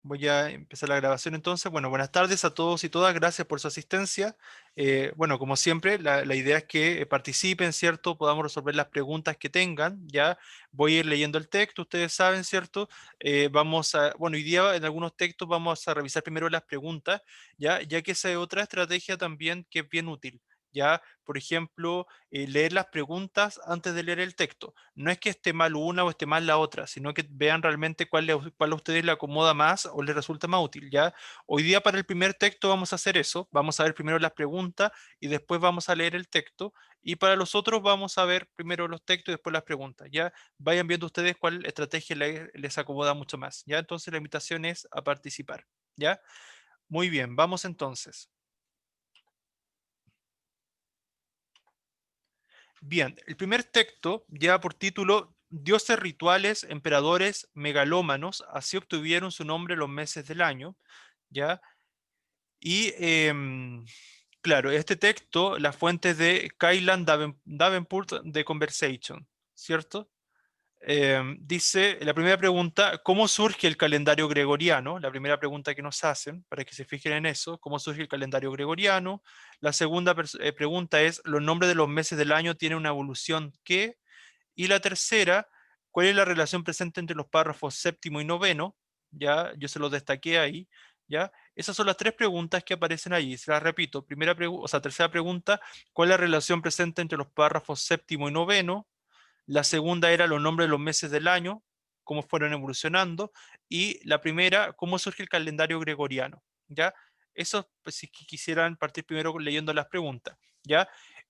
Voy a empezar la grabación entonces. Bueno, buenas tardes a todos y todas. Gracias por su asistencia. Bueno, como siempre, la idea es que participen, ¿cierto? Podamos resolver las preguntas que tengan. Ya voy a ir leyendo el texto, ustedes saben, ¿cierto? Bueno, hoy día en algunos textos vamos a revisar primero las preguntas, ya que esa es otra estrategia también que es bien útil. Ya, por ejemplo, leer las preguntas antes de leer el texto. No es que esté mal una o esté mal la otra, sino que vean realmente cuál a ustedes le acomoda más o les resulta más útil, ¿ya? Hoy día para el primer texto vamos a hacer eso, vamos a ver primero las preguntas y después vamos a leer el texto, y para los otros vamos a ver primero los textos y después las preguntas, ¿ya? Vayan viendo ustedes cuál estrategia les acomoda mucho más, ¿ya? Entonces la invitación es a participar, ¿ya? Muy bien, vamos entonces. Bien, el primer texto lleva por título Dioses rituales, emperadores megalómanos, así obtuvieron su nombre los meses del año, ¿ya? Y claro, este texto, la fuente es de Kailan Davenport de Conversation, ¿cierto? Dice la primera pregunta, ¿cómo surge el calendario gregoriano? La primera pregunta que nos hacen, para que se fijen en eso, ¿cómo surge el calendario gregoriano? La segunda pregunta es, ¿los nombres de los meses del año tienen una evolución qué? Y la tercera, ¿cuál es la relación presente entre los párrafos séptimo y noveno? Ya, yo se los destaqué ahí, ¿ya? Esas son las tres preguntas que aparecen allí. Se las repito. Tercera pregunta, ¿cuál es la relación presente entre los párrafos séptimo y noveno? La segunda era los nombres de los meses del año, cómo fueron evolucionando. Y la primera, ¿cómo surge el calendario gregoriano? ¿Ya? Eso, pues, si quisieran partir primero leyendo las preguntas, ¿ya?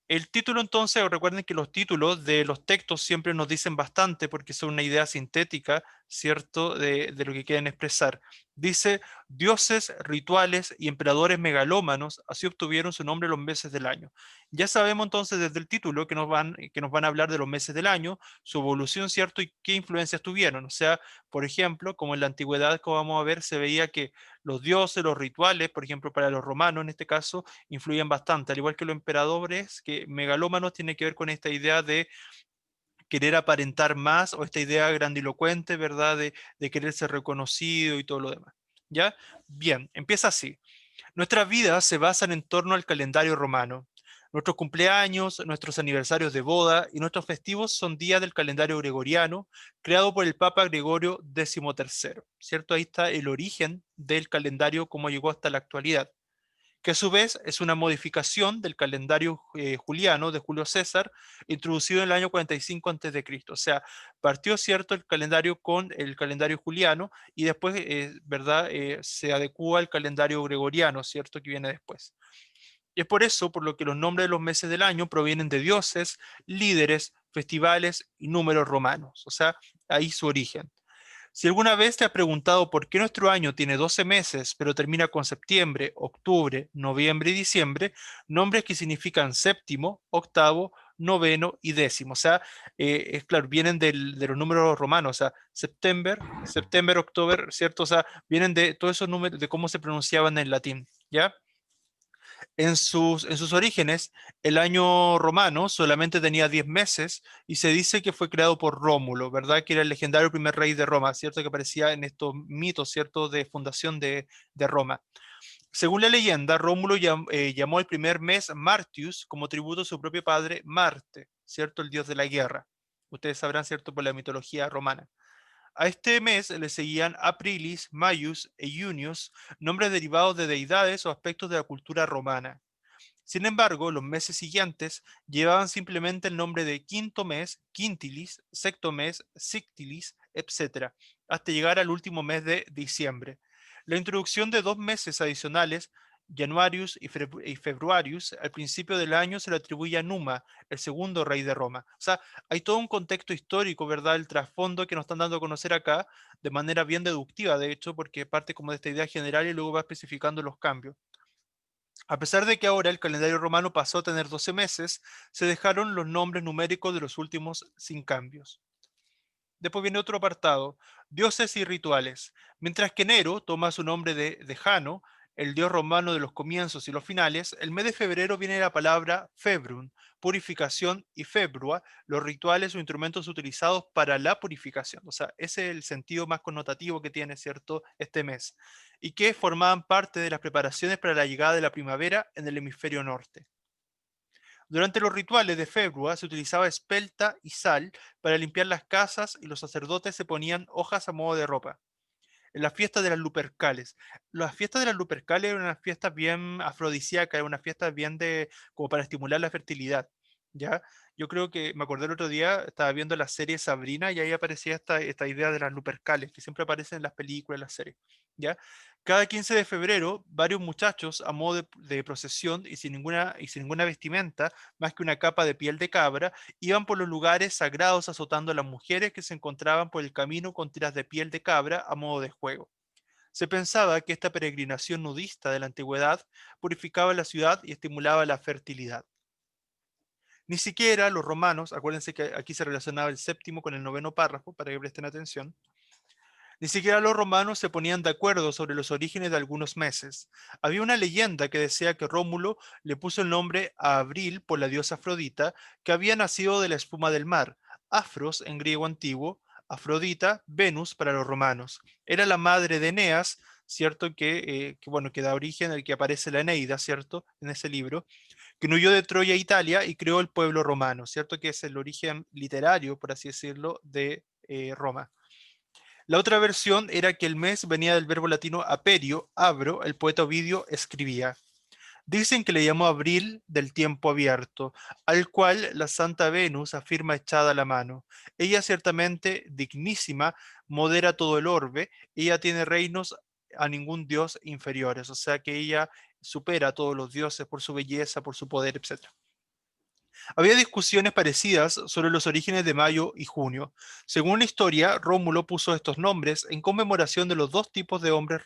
El título entonces, recuerden que los títulos de los textos siempre nos dicen bastante porque son una idea sintética, ¿cierto?, de lo que quieren expresar. Dice, dioses, rituales y emperadores megalómanos, así obtuvieron su nombre los meses del año. Ya sabemos entonces desde el título que nos van a hablar de los meses del año, su evolución, ¿cierto?, y qué influencias tuvieron. O sea, por ejemplo, como en la antigüedad, como vamos a ver, se veía que los dioses, los rituales, por ejemplo, para los romanos en este caso, influyen bastante, al igual que los emperadores, que megalómanos tiene que ver con esta idea de querer aparentar más o esta idea grandilocuente, ¿verdad? De querer ser reconocido y todo lo demás. ¿Ya? Bien, empieza así. Nuestras vidas se basan en torno al calendario romano. Nuestros cumpleaños, nuestros aniversarios de boda y nuestros festivos son días del calendario gregoriano, creado por el Papa Gregorio XIII. ¿Cierto? Ahí está el origen del calendario, como llegó hasta la actualidad, que a su vez es una modificación del calendario juliano de Julio César, introducido en el año 45 a.C. O sea, partió, cierto, el calendario con el calendario juliano y después, ¿verdad? Se adecúa al calendario gregoriano, cierto, que viene después. Y es por eso por lo que los nombres de los meses del año provienen de dioses, líderes, festivales y números romanos. O sea, ahí su origen. Si alguna vez te has preguntado por qué nuestro año tiene 12 meses, pero termina con septiembre, octubre, noviembre y diciembre, nombres que significan séptimo, octavo, noveno y décimo. O sea, es claro, vienen de los números romanos, o sea, septiembre, octubre, ¿cierto? O sea, vienen de todos esos números, de cómo se pronunciaban en latín, ¿ya? En sus orígenes, el año romano solamente tenía 10 meses y se dice que fue creado por Rómulo, ¿verdad? Que era el legendario primer rey de Roma, ¿cierto? Que aparecía en estos mitos, ¿cierto? De fundación de Roma. Según la leyenda, Rómulo llamó el primer mes Martius como tributo a su propio padre Marte, ¿cierto? El dios de la guerra. Ustedes sabrán, ¿cierto? Por la mitología romana. A este mes le seguían Aprilis, Maius e Junius, nombres derivados de deidades o aspectos de la cultura romana. Sin embargo, los meses siguientes llevaban simplemente el nombre de quinto mes, quintilis, sexto mes, sictilis, etc., hasta llegar al último mes de diciembre. La introducción de 2 meses adicionales, Januarius y Februarius, al principio del año se le atribuye a Numa, el segundo rey de Roma. O sea, hay todo un contexto histórico, ¿verdad? El trasfondo que nos están dando a conocer acá de manera bien deductiva, de hecho, porque parte como de esta idea general y luego va especificando los cambios. A pesar de que ahora el calendario romano pasó a tener 12 meses, se dejaron los nombres numéricos de los últimos sin cambios. Después viene otro apartado, dioses y rituales. Mientras que Nero toma su nombre de Jano, el dios romano de los comienzos y los finales, el mes de febrero viene de la palabra februm, purificación, y februa, los rituales o instrumentos utilizados para la purificación. O sea, ese es el sentido más connotativo que tiene, ¿cierto?, este mes, y que formaban parte de las preparaciones para la llegada de la primavera en el hemisferio norte. Durante los rituales de februa se utilizaba espelta y sal para limpiar las casas y los sacerdotes se ponían hojas a modo de ropa en las fiestas de las Lupercales. Las fiestas de las Lupercales eran unas fiestas bien afrodisíacas, eran unas fiestas bien de, como para estimular la fertilidad, ¿ya? Yo creo que, me acordé el otro día, estaba viendo la serie Sabrina y ahí aparecía esta idea de las Lupercales, que siempre aparece en las películas, en las series, ¿ya? Cada 15 de febrero, varios muchachos, a modo de procesión y sin ninguna vestimenta, más que una capa de piel de cabra, iban por los lugares sagrados azotando a las mujeres que se encontraban por el camino con tiras de piel de cabra a modo de juego. Se pensaba que esta peregrinación nudista de la antigüedad purificaba la ciudad y estimulaba la fertilidad. Ni siquiera los romanos, acuérdense que aquí se relacionaba el séptimo con el noveno párrafo, para que presten atención, ni siquiera los romanos se ponían de acuerdo sobre los orígenes de algunos meses. Había una leyenda que decía que Rómulo le puso el nombre a Abril por la diosa Afrodita, que había nacido de la espuma del mar. Afros en griego antiguo, Afrodita, Venus para los romanos. Era la madre de Eneas, ¿cierto? Bueno, que da origen al que aparece la Eneida, ¿cierto? En ese libro, que huyó de Troya a Italia y creó el pueblo romano, ¿cierto? Que es el origen literario, por así decirlo, de Roma. La otra versión era que el mes venía del verbo latino aperio, abro, el poeta Ovidio escribía. Dicen que le llamó abril del tiempo abierto, al cual la Santa Venus afirma echada la mano. Ella ciertamente, dignísima, modera todo el orbe, ella tiene reinos a ningún dios inferiores, o sea que ella supera a todos los dioses por su belleza, por su poder, etc. Había discusiones parecidas sobre los orígenes de mayo y junio. Según la historia, Rómulo puso estos nombres en conmemoración de los dos tipos de hombres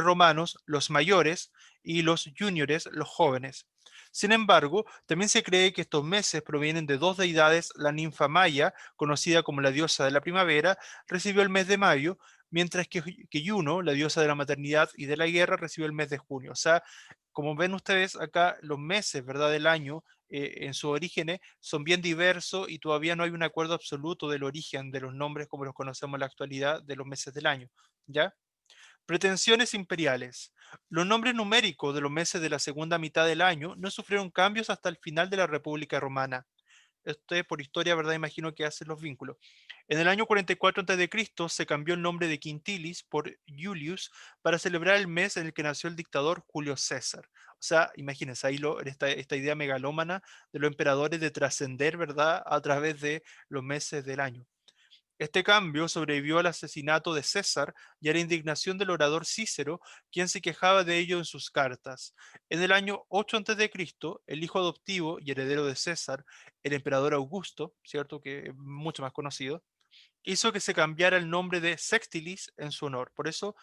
romanos, los mayores y los juniores, los jóvenes. Sin embargo, también se cree que estos meses provienen de dos deidades. La ninfa Maya, conocida como la diosa de la primavera, recibió el mes de mayo, mientras que Juno, la diosa de la maternidad y de la guerra, recibió el mes de junio. O sea, como ven ustedes acá, los meses, ¿verdad?, del año en sus orígenes son bien diversos y todavía no hay un acuerdo absoluto del origen de los nombres como los conocemos en la actualidad de los meses del año, ¿ya? Pretensiones imperiales. Los nombres numéricos de los meses de la segunda mitad del año no sufrieron cambios hasta el final de la República Romana. Este, por historia, ¿verdad? Imagino que hacen los vínculos. En el año 44 a.C. se cambió el nombre de Quintilis por Julius para celebrar el mes en el que nació el dictador Julio César. O sea, imagínense ahí esta idea megalómana de los emperadores de trascender, ¿verdad?, a través de los meses del año. Este cambio sobrevivió al asesinato de César y a la indignación del orador Cícero, quien se quejaba de ello en sus cartas. En el año 8 a.C., el hijo adoptivo y heredero de César, el emperador Augusto, ¿cierto?, que es mucho más conocido, hizo que se cambiara el nombre de Sextilis en su honor. Por eso,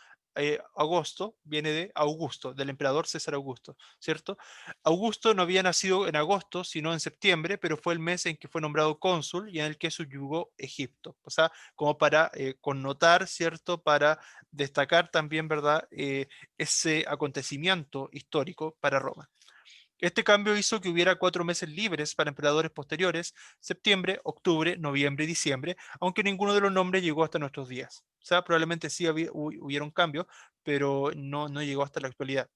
agosto viene de Augusto, del emperador César Augusto, ¿cierto? Augusto no había nacido en agosto, sino en septiembre, pero fue el mes en que fue nombrado cónsul y en el que subyugó Egipto. O sea, como para connotar, ¿cierto? Para destacar también, ¿verdad? Ese acontecimiento histórico para Roma. Este cambio hizo que hubiera 4 meses libres para emperadores posteriores: septiembre, octubre, noviembre y diciembre, aunque ninguno de los nombres llegó hasta nuestros días. O sea, probablemente sí hubieron cambios, pero no llegó hasta la actualidad.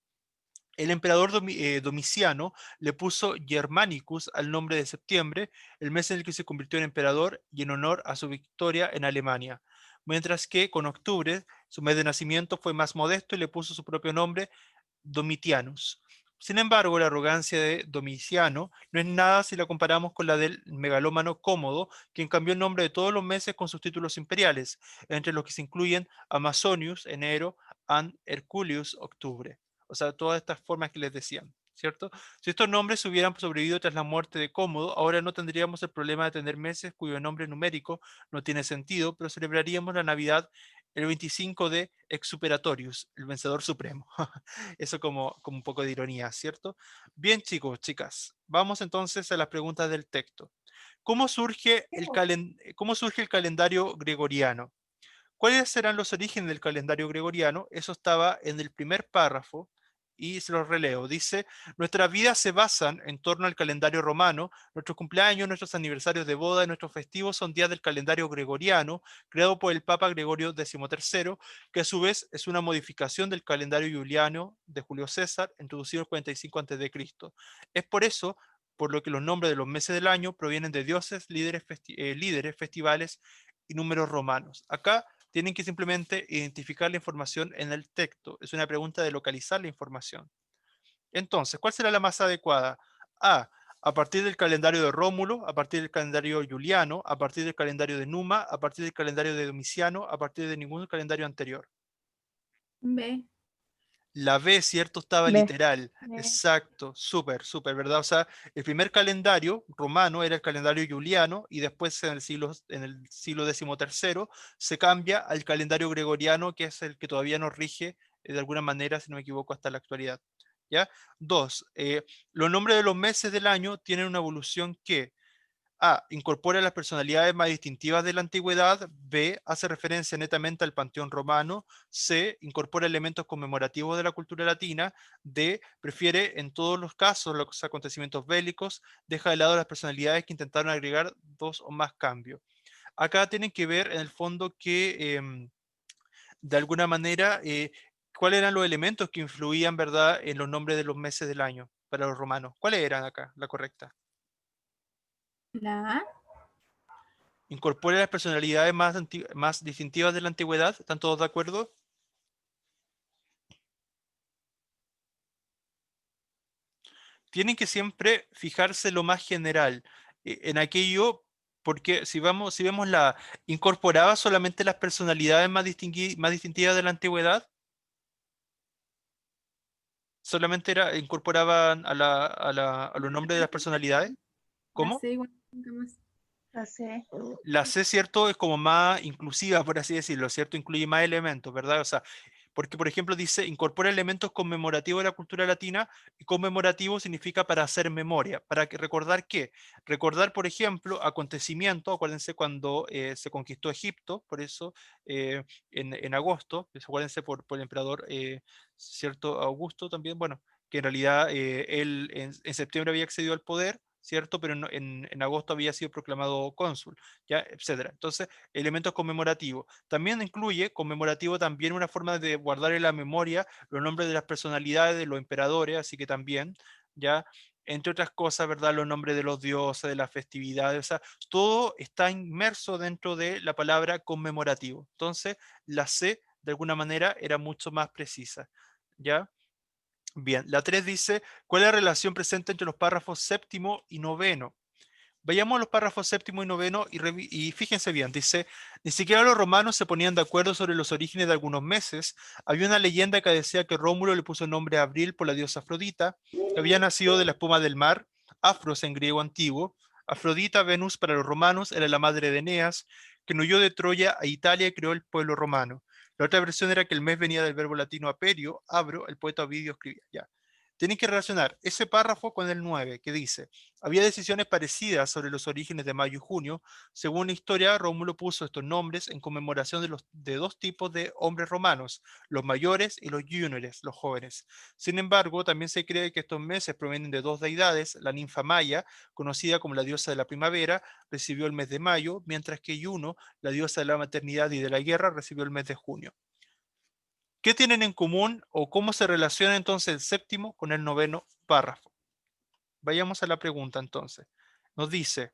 El emperador Domiciano le puso Germanicus al nombre de septiembre, el mes en el que se convirtió en emperador y en honor a su victoria en Alemania, mientras que con octubre, su mes de nacimiento, fue más modesto y le puso su propio nombre, Domitianus. Sin embargo, la arrogancia de Domiciano no es nada si la comparamos con la del megalómano Cómodo, quien cambió el nombre de todos los meses con sus títulos imperiales, entre los que se incluyen Amazonius, enero, and Herculius, octubre. O sea, todas estas formas que les decían, ¿cierto? Si estos nombres hubieran sobrevivido tras la muerte de Cómodo, ahora no tendríamos el problema de tener meses cuyo nombre numérico no tiene sentido, pero celebraríamos la Navidad el 25 de Exuperatorius, el vencedor supremo. Eso como un poco de ironía, ¿cierto? Bien, chicos, chicas, vamos entonces a las preguntas del texto. ¿Cómo surge Sí, po. cómo surge el calendario gregoriano? ¿Cuáles serán los orígenes del calendario gregoriano? Eso estaba en el primer párrafo y se los releo. Dice, nuestras vidas se basan en torno al calendario romano, nuestros cumpleaños, nuestros aniversarios de boda y nuestros festivos son días del calendario gregoriano, creado por el Papa Gregorio XIII, que a su vez es una modificación del calendario juliano de Julio César, introducido en el 45 a.C. Es por eso por lo que los nombres de los meses del año provienen de dioses, líderes, festivales y números romanos. Acá tienen que simplemente identificar la información en el texto. Es una pregunta de localizar la información. Entonces, ¿cuál será la más adecuada? A partir del calendario de Rómulo, a partir del calendario juliano, a partir del calendario de Numa, a partir del calendario de Domiciano, a partir de ningún calendario anterior. B. La B, ¿cierto? Estaba B. literal. B. Exacto. Súper, súper, ¿verdad? O sea, el primer calendario romano era el calendario juliano y después en el siglo XIII se cambia al calendario gregoriano, que es el que todavía nos rige de alguna manera, si no me equivoco, hasta la actualidad. ¿Ya? Dos, los nombres de los meses del año tienen una evolución que A. Incorpora las personalidades más distintivas de la antigüedad. B. Hace referencia netamente al panteón romano. C. Incorpora elementos conmemorativos de la cultura latina. D. Prefiere en todos los casos los acontecimientos bélicos. Deja de lado las personalidades que intentaron agregar dos o más cambios. Acá tienen que ver en el fondo que de alguna manera cuáles eran los elementos que influían, ¿verdad?, en los nombres de los meses del año para los romanos. ¿Cuáles eran acá? La correcta. La A. Incorpora las personalidades más distintivas de la antigüedad. ¿Están todos de acuerdo? Tienen que siempre fijarse lo más general en aquello, porque si vemos incorporaba solamente las personalidades más distintivas de la antigüedad, solamente incorporaban a los nombres de las personalidades. La ¿Cómo? C igual nunca más. La C. La C, ¿cierto? Es como más inclusiva, por así decirlo, ¿cierto? Incluye más elementos, ¿verdad? O sea, porque, por ejemplo, dice, incorpora elementos conmemorativos de la cultura latina, y conmemorativo significa para hacer memoria, para recordar qué. Recordar, por ejemplo, acontecimientos, acuérdense cuando se conquistó Egipto, por eso en agosto, pues, acuérdense por el emperador, ¿cierto? Augusto también, bueno, que en realidad él en septiembre había accedido al poder, ¿cierto? Pero en agosto había sido proclamado cónsul, ¿ya? Etcétera. Entonces, elementos conmemorativos. También incluye conmemorativo también una forma de guardar en la memoria los nombres de las personalidades de los emperadores, así que también, ¿ya? Entre otras cosas, ¿verdad? Los nombres de los dioses, de las festividades, o sea, todo está inmerso dentro de la palabra conmemorativo. Entonces, la C, de alguna manera, era mucho más precisa, ¿ya? Bien, la 3 dice, ¿cuál es la relación presente entre los párrafos séptimo y noveno? Vayamos a los párrafos séptimo y noveno y fíjense bien, dice, ni siquiera los romanos se ponían de acuerdo sobre los orígenes de algunos meses. Había una leyenda que decía que Rómulo le puso el nombre a Abril por la diosa Afrodita, que había nacido de la espuma del mar, Afros en griego antiguo. Afrodita, Venus para los romanos, era la madre de Eneas, que huyó de Troya a Italia y creó el pueblo romano. La otra versión era que el mes venía del verbo latino aperio, abro, el poeta Ovidio escribía. Ya. Tienen que relacionar ese párrafo con el 9, que dice, había decisiones parecidas sobre los orígenes de mayo y junio. Según la historia, Rómulo puso estos nombres en conmemoración de dos tipos de hombres romanos, los mayores y los juniores, los jóvenes. Sin embargo, también se cree que estos meses provienen de dos deidades. La ninfa Maya, conocida como la diosa de la primavera, recibió el mes de mayo, mientras que Juno, la diosa de la maternidad y de la guerra, recibió el mes de junio. ¿Qué tienen en común o cómo se relaciona entonces el séptimo con el noveno párrafo? Vayamos a la pregunta entonces. Nos dice,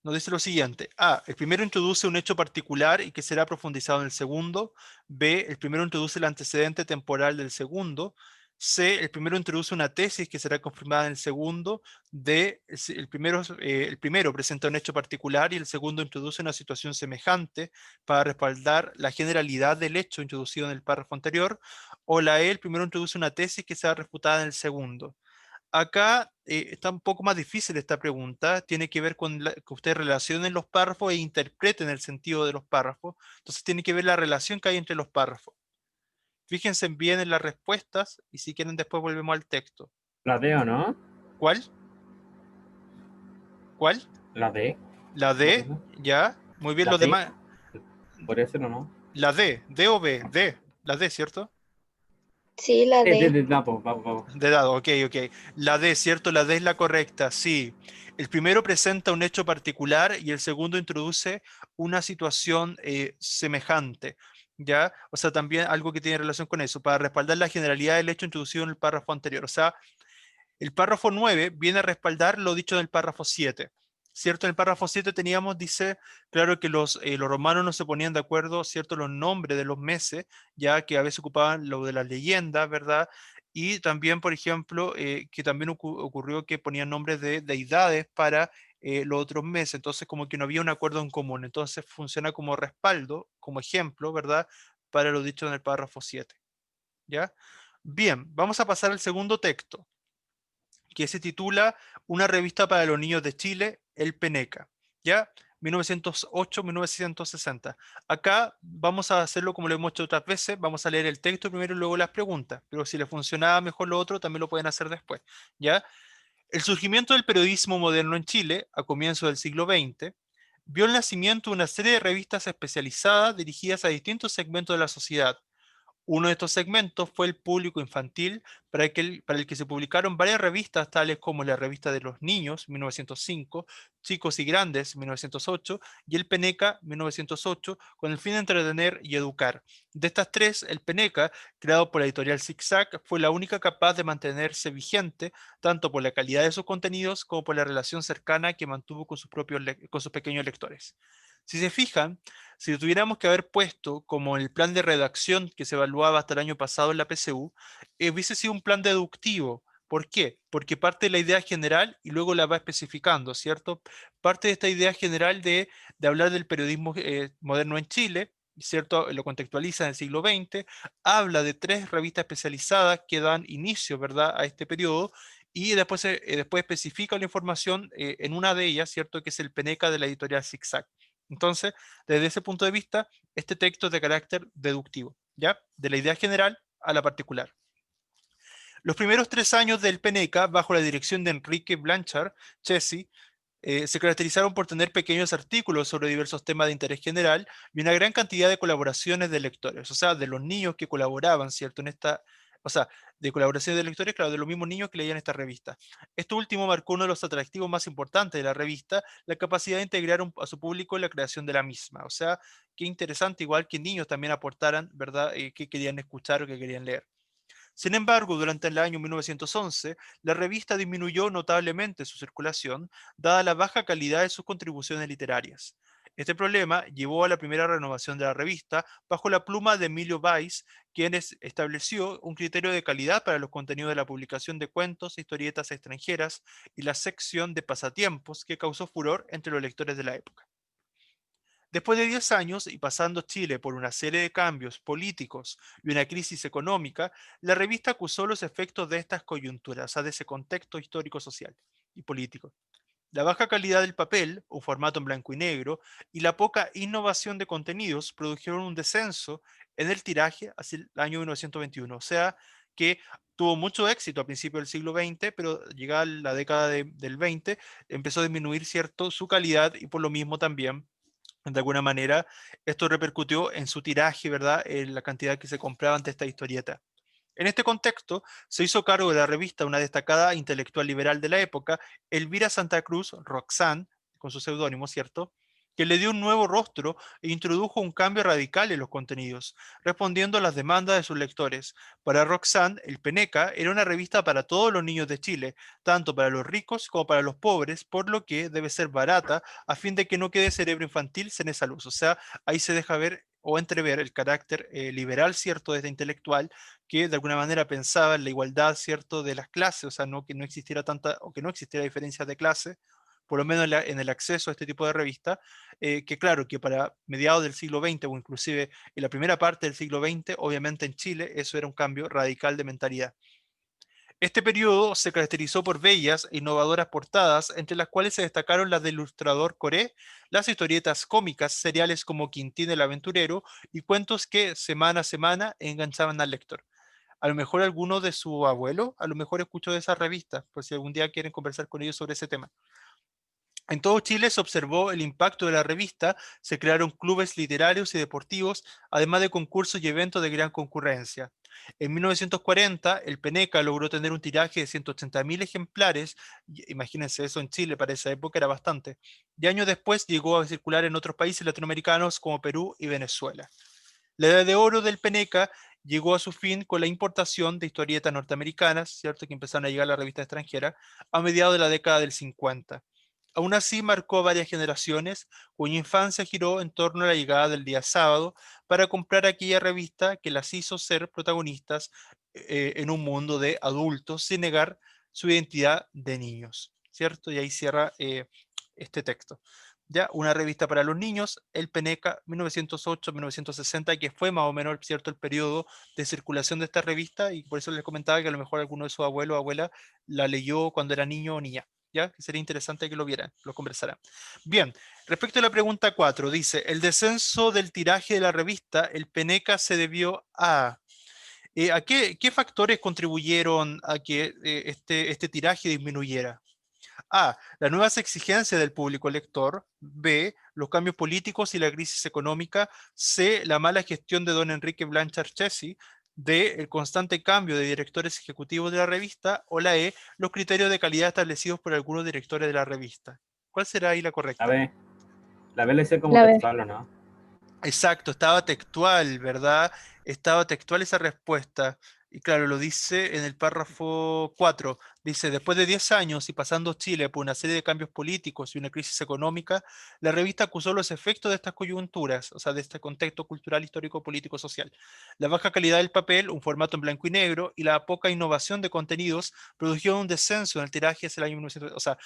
nos dice lo siguiente. A. El primero introduce un hecho particular y que será profundizado en el segundo. B. El primero introduce el antecedente temporal del segundo. C. El primero introduce una tesis que será confirmada en el segundo. D. El primero presenta un hecho particular y el segundo introduce una situación semejante para respaldar la generalidad del hecho introducido en el párrafo anterior. O la E. El primero introduce una tesis que será refutada en el segundo. Acá está un poco más difícil esta pregunta, tiene que ver con que ustedes relacionen los párrafos e interpreten el sentido de los párrafos, entonces tiene que ver la relación que hay entre los párrafos. Fíjense bien en las respuestas y si quieren después volvemos al texto. La D o no. ¿Cuál? ¿Cuál? La D. La ¿No D, tengo? ya. Muy bien, La los D. demás. Por eso no. La D o B, D, la D, ¿cierto? Sí, la D. Vamos, vamos. De dado, ok, ok. La D, ¿cierto? La D es la correcta, sí. El primero presenta un hecho particular y el segundo introduce una situación semejante, ¿ya? O sea, también algo que tiene relación con eso, para respaldar la generalidad del hecho introducido en el párrafo anterior. O sea, el párrafo 9 viene a respaldar lo dicho en el párrafo 7. ¿Cierto? En el párrafo 7 teníamos, dice, claro que los romanos no se ponían de acuerdo, ¿cierto? Los nombres de los meses, ya que a veces ocupaban lo de las leyendas, ¿verdad? Y también, por ejemplo, que también ocurrió que ponían nombres de deidades para los otros meses, entonces como que no había un acuerdo en común, entonces funciona como respaldo, como ejemplo, ¿verdad? Para lo dicho en el párrafo 7, ¿ya? Bien, vamos a pasar al segundo texto que se titula Una revista para los niños de Chile, El Peneca, ¿ya? 1908-1960. Acá vamos a hacerlo como lo hemos hecho otras veces, vamos a leer el texto primero y luego las preguntas, pero si les funcionaba mejor lo otro, también lo pueden hacer después, ¿ya? El surgimiento del periodismo moderno en Chile, a comienzos del siglo XX, vio el nacimiento de una serie de revistas especializadas dirigidas a distintos segmentos de la sociedad. Uno de estos segmentos fue el público infantil, para el que se publicaron varias revistas, tales como la Revista de los Niños, 1905, Chicos y Grandes, 1908, y el Peneca, 1908, con el fin de entretener y educar. De estas tres, el Peneca, creado por la editorial Zig-Zag, fue la única capaz de mantenerse vigente, tanto por la calidad de sus contenidos como por la relación cercana que mantuvo con con sus pequeños lectores. Si se fijan, si lo tuviéramos que haber puesto como el plan de redacción que se evaluaba hasta el año pasado en la PSU, hubiese sido un plan deductivo. ¿Por qué? Porque parte de la idea general y luego la va especificando, ¿cierto? Parte de esta idea general de hablar del periodismo moderno en Chile, ¿cierto? Lo contextualiza en el siglo XX, habla de tres revistas especializadas que dan inicio, ¿verdad?, a este periodo, y después especifica la información en una de ellas, ¿cierto?, que es el Peneca de la editorial Zigzag. Entonces, desde ese punto de vista, este texto es de carácter deductivo, ¿ya? De la idea general a la particular. Los primeros 3 años del Peneca, bajo la dirección de Enrique Blanchard, Chessy, se caracterizaron por tener pequeños artículos sobre diversos temas de interés general y una gran cantidad de colaboraciones de lectores, o sea, de los niños que colaboraban, ¿cierto? O sea, de colaboraciones de lectores, claro, de los mismos niños que leían esta revista. Esto último marcó uno de los atractivos más importantes de la revista, la capacidad de integrar a su público en la creación de la misma. O sea, qué interesante, igual que niños también aportaran, ¿verdad?, qué querían escuchar o qué querían leer. Sin embargo, durante el año 1911, la revista disminuyó notablemente su circulación, dada la baja calidad de sus contribuciones literarias. Este problema llevó a la primera renovación de la revista bajo la pluma de Emilio Weiss, quien estableció un criterio de calidad para los contenidos de la publicación de cuentos e historietas extranjeras y la sección de pasatiempos que causó furor entre los lectores de la época. Después de 10 años y pasando Chile por una serie de cambios políticos y una crisis económica, la revista acusó los efectos de estas coyunturas, o sea, de ese contexto histórico, social y político. La baja calidad del papel, un formato en blanco y negro, y la poca innovación de contenidos produjeron un descenso en el tiraje hacia el año 1921. O sea, que tuvo mucho éxito a principios del siglo XX, pero llegada la década del 20, empezó a disminuir cierto su calidad y por lo mismo también de alguna manera, esto repercutió en su tiraje, ¿verdad? En la cantidad que se compraba ante esta historieta. En este contexto, se hizo cargo de la revista una destacada intelectual liberal de la época, Elvira Santa Cruz, Roxanne, con su seudónimo, ¿cierto?, que le dio un nuevo rostro e introdujo un cambio radical en los contenidos, respondiendo a las demandas de sus lectores. Para Roxanne, El Peneca era una revista para todos los niños de Chile, tanto para los ricos como para los pobres, por lo que debe ser barata a fin de que no quede cerebro infantil sin esa luz. O sea, ahí se deja ver o entrever el carácter liberal, ¿cierto?, de este intelectual que de alguna manera pensaba en la igualdad, ¿cierto?, de las clases, o sea, no que no existiera tanta o que no existiera diferencias de clase, por lo menos en el acceso a este tipo de revista, que claro, que para mediados del siglo XX o inclusive en la primera parte del siglo XX, obviamente en Chile eso era un cambio radical de mentalidad. Este periodo se caracterizó por bellas e innovadoras portadas, entre las cuales se destacaron las del ilustrador Coré, las historietas cómicas, seriales como Quintín el Aventurero y cuentos que semana a semana enganchaban al lector. A lo mejor alguno de su abuelo, a lo mejor escuchó de esa revista, por si algún día quieren conversar con ellos sobre ese tema. En todo Chile se observó el impacto de la revista, se crearon clubes literarios y deportivos, además de concursos y eventos de gran concurrencia. En 1940, el Peneca logró tener un tiraje de 180.000 ejemplares, imagínense eso en Chile para esa época era bastante, y años después llegó a circular en otros países latinoamericanos como Perú y Venezuela. La edad de oro del Peneca llegó a su fin con la importación de historietas norteamericanas, ¿cierto? Que empezaron a llegar a la revista extranjera, a mediados de la década del 50. Aún así, marcó varias generaciones cuya infancia giró en torno a la llegada del día sábado para comprar aquella revista que las hizo ser protagonistas en un mundo de adultos sin negar su identidad de niños, ¿cierto? Y ahí cierra este texto. Ya, una revista para los niños, el Peneca 1908-1960, que fue más o menos cierto el periodo de circulación de esta revista, y por eso les comentaba que a lo mejor alguno de sus abuelos o abuelas la leyó cuando era niño o niña. ¿Ya? Que sería interesante que lo vieran, lo conversaran. Bien, respecto a la pregunta 4, dice, el descenso del tiraje de la revista, el Peneca se debió ¿a qué factores contribuyeron a que este tiraje disminuyera? A. Las nuevas exigencias del público lector. B. Los cambios políticos y la crisis económica. C. La mala gestión de don Enrique Blanchard Chessy. D. El constante cambio de directores ejecutivos de la revista. O la E. Los criterios de calidad establecidos por algunos directores de la revista. ¿Cuál será ahí la La correcta? B. La B le hice como La B. textual, ¿o no? Exacto, estaba textual, ¿verdad? Estaba textual esa respuesta. Y claro, lo dice en el párrafo 4. Dice, después de 10 años y pasando Chile por una serie de cambios políticos y una crisis económica, la revista acusó los efectos de estas coyunturas, o sea, de este contexto cultural, histórico, político, social. La baja calidad del papel, un formato en blanco y negro, y la poca innovación de contenidos produjeron un descenso en el tiraje hacia el año 1900. O sea,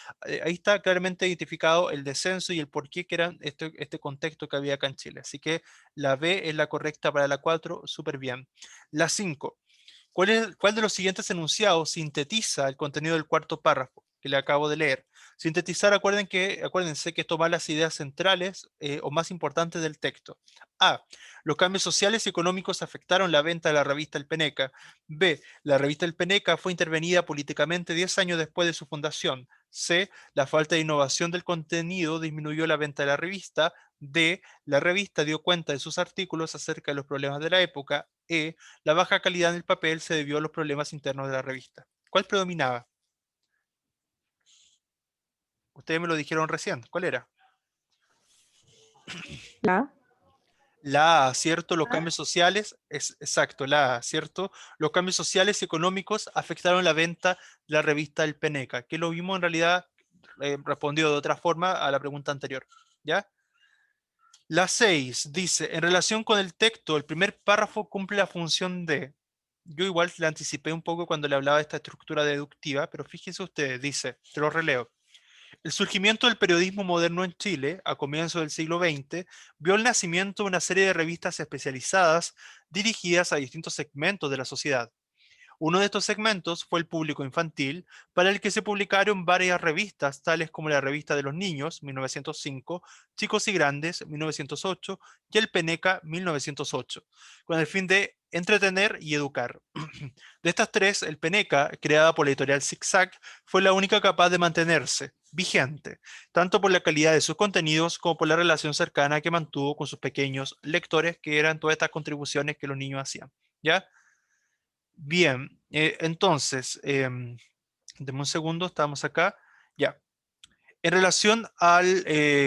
ahí está claramente identificado el descenso y el porqué que era este contexto que había acá en Chile. Así que la B es la correcta para la 4, súper bien. La 5. ¿Cuál de los siguientes enunciados sintetiza el contenido del cuarto párrafo que le acabo de leer? Sintetizar, acuérdense que es tomar las ideas centrales o más importantes del texto. A. Los cambios sociales y económicos afectaron la venta de la revista El Peneca. B. La revista El Peneca fue intervenida políticamente 10 años después de su fundación. C. La falta de innovación del contenido disminuyó la venta de la revista. D. La revista dio cuenta de sus artículos acerca de los problemas de la época. E. La baja calidad del papel se debió a los problemas internos de la revista. ¿Cuál predominaba? Ustedes me lo dijeron recién. ¿Cuál era? La. La A, ¿cierto? Los cambios sociales, es exacto, la A, ¿cierto? Los cambios sociales y económicos afectaron la venta de la revista El Peneca, que lo vimos en realidad respondido de otra forma a la pregunta anterior, ¿ya? La 6 dice, en relación con el texto, el primer párrafo cumple la función de... Yo igual le anticipé un poco cuando le hablaba de esta estructura deductiva, pero fíjense ustedes, dice, te lo releo. El surgimiento del periodismo moderno en Chile, a comienzos del siglo XX, vio el nacimiento de una serie de revistas especializadas dirigidas a distintos segmentos de la sociedad. Uno de estos segmentos fue el público infantil, para el que se publicaron varias revistas, tales como la Revista de los Niños, 1905, Chicos y Grandes, 1908, y el Peneca, 1908, con el fin de entretener y educar. De estas tres, el Peneca, creada por la editorial Zig-Zag, fue la única capaz de mantenerse vigente, tanto por la calidad de sus contenidos como por la relación cercana que mantuvo con sus pequeños lectores, que eran todas estas contribuciones que los niños hacían. ¿Ya? Bien, entonces, deme un segundo, estamos acá. Ya. En relación al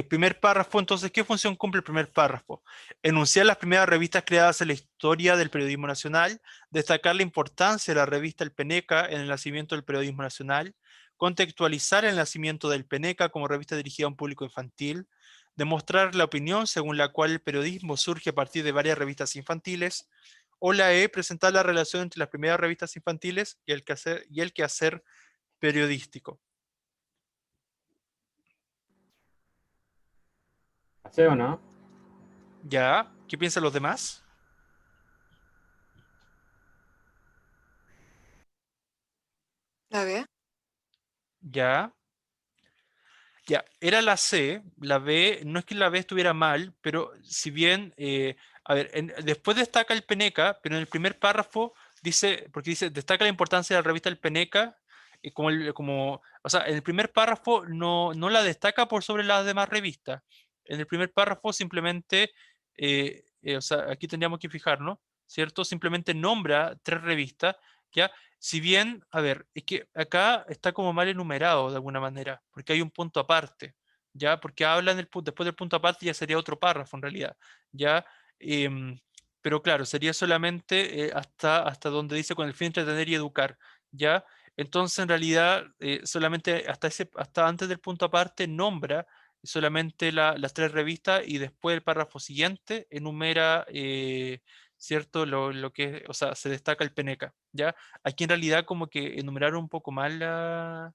primer párrafo, entonces, ¿qué función cumple el primer párrafo? Enunciar las primeras revistas creadas en la historia del periodismo nacional, destacar la importancia de la revista El Peneca en el nacimiento del periodismo nacional, contextualizar el nacimiento del Peneca como revista dirigida a un público infantil, demostrar la opinión según la cual el periodismo surge a partir de varias revistas infantiles, o la E, presentar la relación entre las primeras revistas infantiles y el quehacer periodístico. ¿Sí o no? ¿Ya? ¿Qué piensan los demás? La B. ¿Ya? Ya, era la C, la B, no es que la B estuviera mal, pero si bien, a ver, después destaca el Peneca, pero en el primer párrafo dice, porque dice, destaca la importancia de la revista El Peneca o sea, en el primer párrafo no la destaca por sobre las demás revistas. En el primer párrafo simplemente, o sea, aquí tendríamos que fijarnos, ¿cierto? Simplemente nombra 3 revistas, ¿ya? Si bien, a ver, es que acá está como mal enumerado de alguna manera, porque hay un punto aparte, ¿ya? Porque habla después del punto aparte ya sería otro párrafo en realidad, ¿ya? Em, pero claro, sería solamente hasta donde dice con el fin de entretener y educar, ¿ya? Entonces, en realidad, solamente hasta antes del punto aparte nombra solamente las 3 revistas y después el párrafo siguiente enumera, ¿cierto? Lo que, o sea, se destaca el Peneca, ¿ya? Aquí en realidad como que enumeraron un poco mal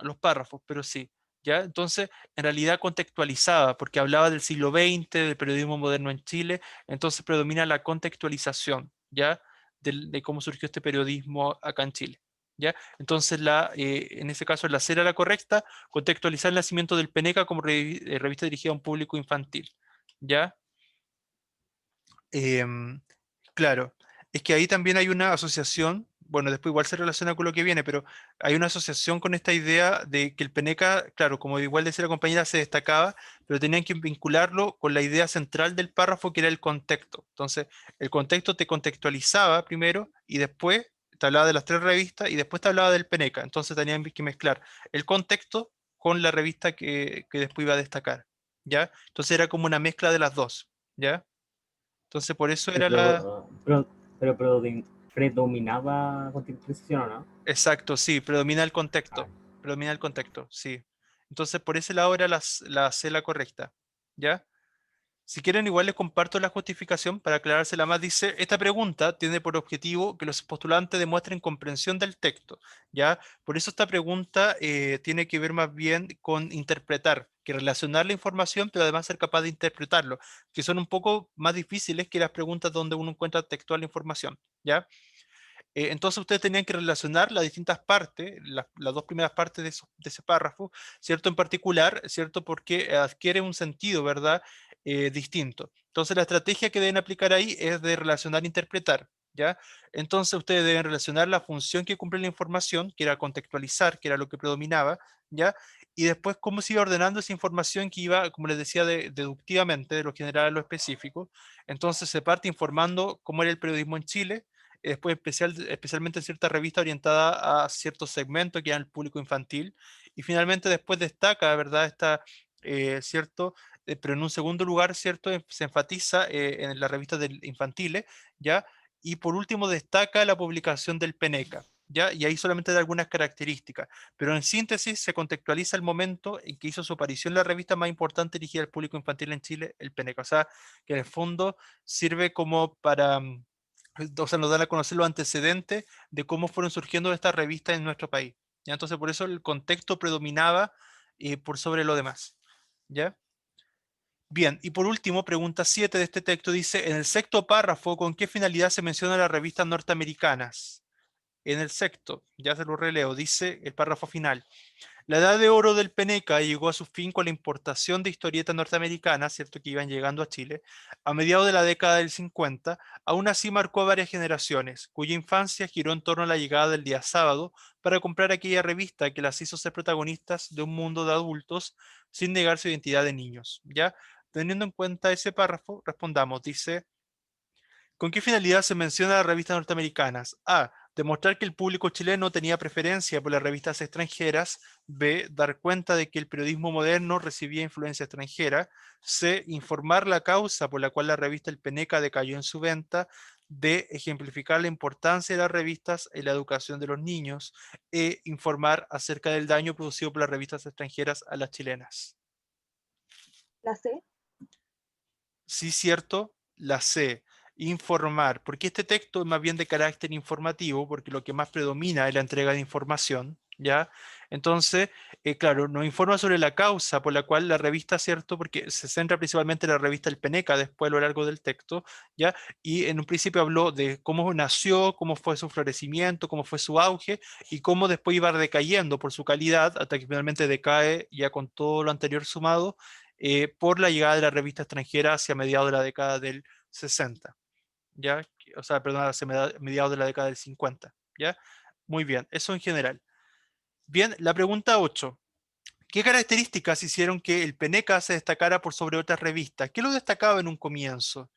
los párrafos, pero sí, ¿ya? Entonces, en realidad contextualizaba, porque hablaba del siglo XX, del periodismo moderno en Chile, entonces predomina la contextualización, ¿ya? De cómo surgió este periodismo acá en Chile, ¿ya? Entonces, en ese caso, la C era la correcta, contextualizar el nacimiento del Peneca como revista dirigida a un público infantil, ¿ya? Em, claro, es que ahí también hay una asociación, bueno, después igual se relaciona con lo que viene, pero hay una asociación con esta idea de que el Peneca, claro, como igual decía la compañera, se destacaba, pero tenían que vincularlo con la idea central del párrafo, que era el contexto. Entonces, el contexto te contextualizaba primero y después te hablaba de las 3 revistas y después te hablaba del Peneca. Entonces tenían que mezclar el contexto con la revista que después iba a destacar, ¿ya? Entonces era como una mezcla de las dos, ¿ya? Entonces, por eso era la... Predominaba contextualización, ¿o no? Exacto, sí, predomina el Ah, contexto. Predomina el contexto, sí. Entonces, por ese lado era la C la correcta. ¿Ya? Si quieren, igual les comparto la justificación para aclarársela más. Dice, esta pregunta tiene por objetivo que los postulantes demuestren comprensión del texto, ¿ya? Por eso esta pregunta tiene que ver más bien con interpretar, que relacionar la información, pero además ser capaz de interpretarlo, que son un poco más difíciles que las preguntas donde uno encuentra textual la información, ¿ya? Entonces ustedes tenían que relacionar las distintas partes, las 2 primeras partes de ese párrafo, ¿cierto? En particular, ¿cierto? Porque adquiere un sentido, ¿verdad? Distinto. Entonces la estrategia que deben aplicar ahí es de relacionar e interpretar, ¿ya? Entonces ustedes deben relacionar la función que cumple la información, que era contextualizar, que era lo que predominaba, ¿ya? Y después cómo se iba ordenando esa información que iba, como les decía, deductivamente, de lo general a lo específico. Entonces se parte informando cómo era el periodismo en Chile, después especialmente en cierta revista orientada a ciertos segmentos que eran el público infantil, y finalmente después destaca, ¿verdad? ¿Cierto? Pero en un segundo lugar, ¿cierto? Se enfatiza en la revista del infantiles, ¿ya? Y por último destaca la publicación del Peneca, ¿ya? Y ahí solamente da algunas características, pero en síntesis se contextualiza el momento en que hizo su aparición la revista más importante dirigida al público infantil en Chile, el Peneca, o sea, que en el fondo sirve como para o sea, nos dan a conocer los antecedentes de cómo fueron surgiendo estas revistas en nuestro país. ¿Ya? Entonces, por eso el contexto predominaba por sobre lo demás. ¿Ya? Bien, y por último, pregunta 7 de este texto dice, en el sexto párrafo, ¿con qué finalidad se mencionan las revistas norteamericanas? En el sexto, ya se lo releo, dice el párrafo final. La edad de oro del Peneca llegó a su fin con la importación de historietas norteamericanas, ¿cierto? Que iban llegando a Chile, a mediados de la década del 50. Aún así marcó a varias generaciones, cuya infancia giró en torno a la llegada del día sábado para comprar aquella revista que las hizo ser protagonistas de un mundo de adultos sin negar su identidad de niños, ¿ya? Teniendo en cuenta ese párrafo, respondamos, dice... ¿Con qué finalidad se menciona las revistas norteamericanas? A. Demostrar que el público chileno tenía preferencia por las revistas extranjeras. B. Dar cuenta de que el periodismo moderno recibía influencia extranjera. C. Informar la causa por la cual la revista El Peneca decayó en su venta. D. Ejemplificar la importancia de las revistas en la educación de los niños. E. Informar acerca del daño producido por las revistas extranjeras a las chilenas. La C. Sí, cierto, la C, informar, porque este texto es más bien de carácter informativo, porque lo que más predomina es la entrega de información, ¿ya? Entonces, claro, nos informa sobre la causa por la cual la revista, ¿cierto? Porque se centra principalmente en la revista El Peneca, después a lo largo del texto, ¿ya? Y en un principio habló de cómo nació, cómo fue su florecimiento, cómo fue su auge, y cómo después iba decayendo por su calidad, hasta que finalmente decae ya con todo lo anterior sumado por la llegada de la revista extranjera hacia mediados de la década del 60, ¿ya? O sea, perdón, hacia mediados de la década del 50, ¿ya? Muy bien, eso en general. Bien, la pregunta 8. ¿Qué características hicieron que el Peneca se destacara por sobre otras revistas? ¿Qué lo destacaba en un comienzo?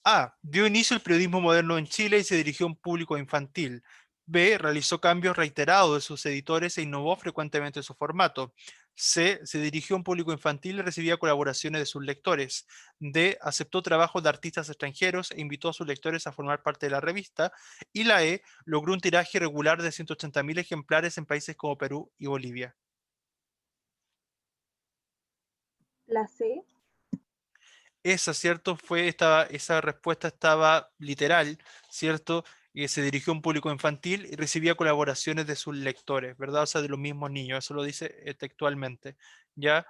A. Dio inicio al periodismo moderno en Chile y se dirigió a un público infantil. B. Realizó cambios reiterados de sus editores e innovó frecuentemente su formato. C. Se dirigió a un público infantil y recibía colaboraciones de sus lectores. D. Aceptó trabajos de artistas extranjeros e invitó a sus lectores a formar parte de la revista. Y la E. Logró un tiraje regular de 180.000 ejemplares en países como Perú y Bolivia. La C. Esa, ¿cierto? Esa respuesta estaba literal, ¿cierto? Y se dirigió a un público infantil y recibía colaboraciones de sus lectores, ¿verdad? O sea, de los mismos niños, eso lo dice textualmente, ¿ya?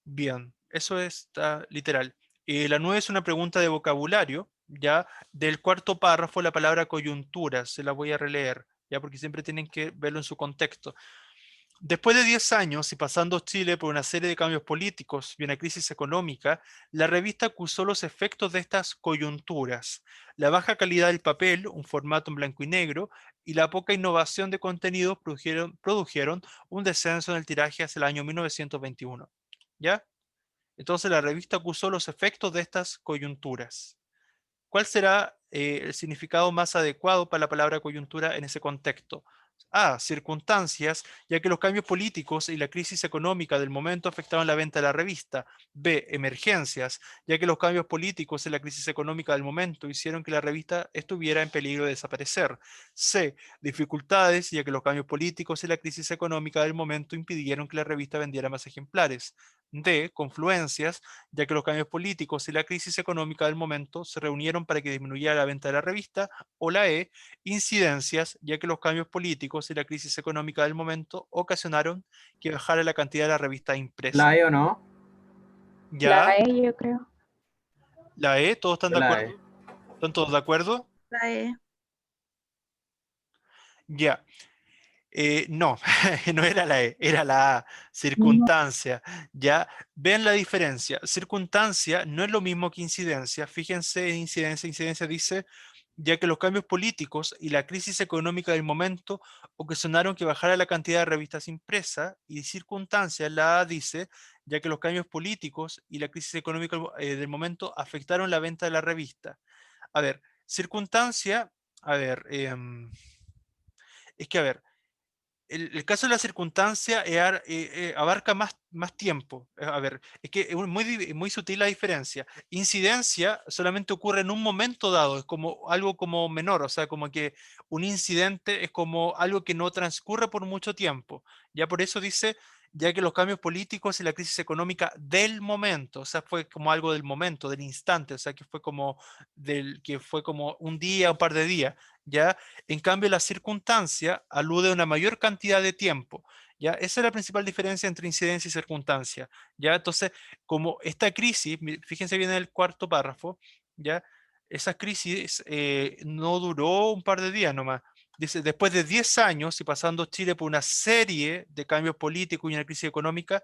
Bien, eso está literal. La 9 es una pregunta de vocabulario, ¿ya? Del cuarto párrafo, la palabra coyuntura, se la voy a releer, ¿ya? Porque siempre tienen que verlo en su contexto. Después de 10 años y pasando Chile por una serie de cambios políticos y una crisis económica, la revista acusó los efectos de estas coyunturas, la baja calidad del papel, un formato en blanco y negro, y la poca innovación de contenidos produjeron un descenso en el tiraje hacia el año 1921. ¿Ya? Entonces la revista acusó los efectos de estas coyunturas. ¿Cuál será el significado más adecuado para la palabra coyuntura en ese contexto? A. Circunstancias, ya que los cambios políticos y la crisis económica del momento afectaron la venta de la revista. B. Emergencias, ya que los cambios políticos y la crisis económica del momento hicieron que la revista estuviera en peligro de desaparecer. C. Dificultades, ya que los cambios políticos y la crisis económica del momento impidieron que la revista vendiera más ejemplares. D. Confluencias, ya que los cambios políticos y la crisis económica del momento se reunieron para que disminuyera la venta de la revista. O la E. Incidencias, ya que los cambios políticos y la crisis económica del momento ocasionaron que bajara la cantidad de la revista impresa. ¿La E o no? ¿Ya? La E, yo creo. ¿La E? ¿Todos están de La acuerdo? E. ¿Están todos de acuerdo? La E. Ya. No, no era la E, era la A, circunstancia. Ya, vean la diferencia. Circunstancia no es lo mismo que incidencia. Fíjense en incidencia. Incidencia dice, ya que los cambios políticos y la crisis económica del momento ocasionaron que bajara la cantidad de revistas impresas, y circunstancia, la A dice, ya que los cambios políticos y la crisis económica del momento afectaron la venta de la revista. A ver, circunstancia, a ver, es que a ver, el caso de la circunstancia abarca más tiempo. A ver, es que es muy sutil la diferencia. Incidencia solamente ocurre en un momento dado, es como algo como menor, o sea, como que un incidente es como algo que no transcurre por mucho tiempo. Ya por eso dice, ya que los cambios políticos y la crisis económica del momento, o sea, fue como algo del momento, del instante, o sea, que fue como un día, un par de días, ¿ya? En cambio, la circunstancia alude a una mayor cantidad de tiempo, ¿ya? Esa es la principal diferencia entre incidencia y circunstancia, ¿ya? Entonces, como esta crisis, fíjense bien en el cuarto párrafo, ¿ya? Esa crisis no duró un par de días nomás. Dice, después de 10 años y pasando Chile por una serie de cambios políticos y una crisis económica,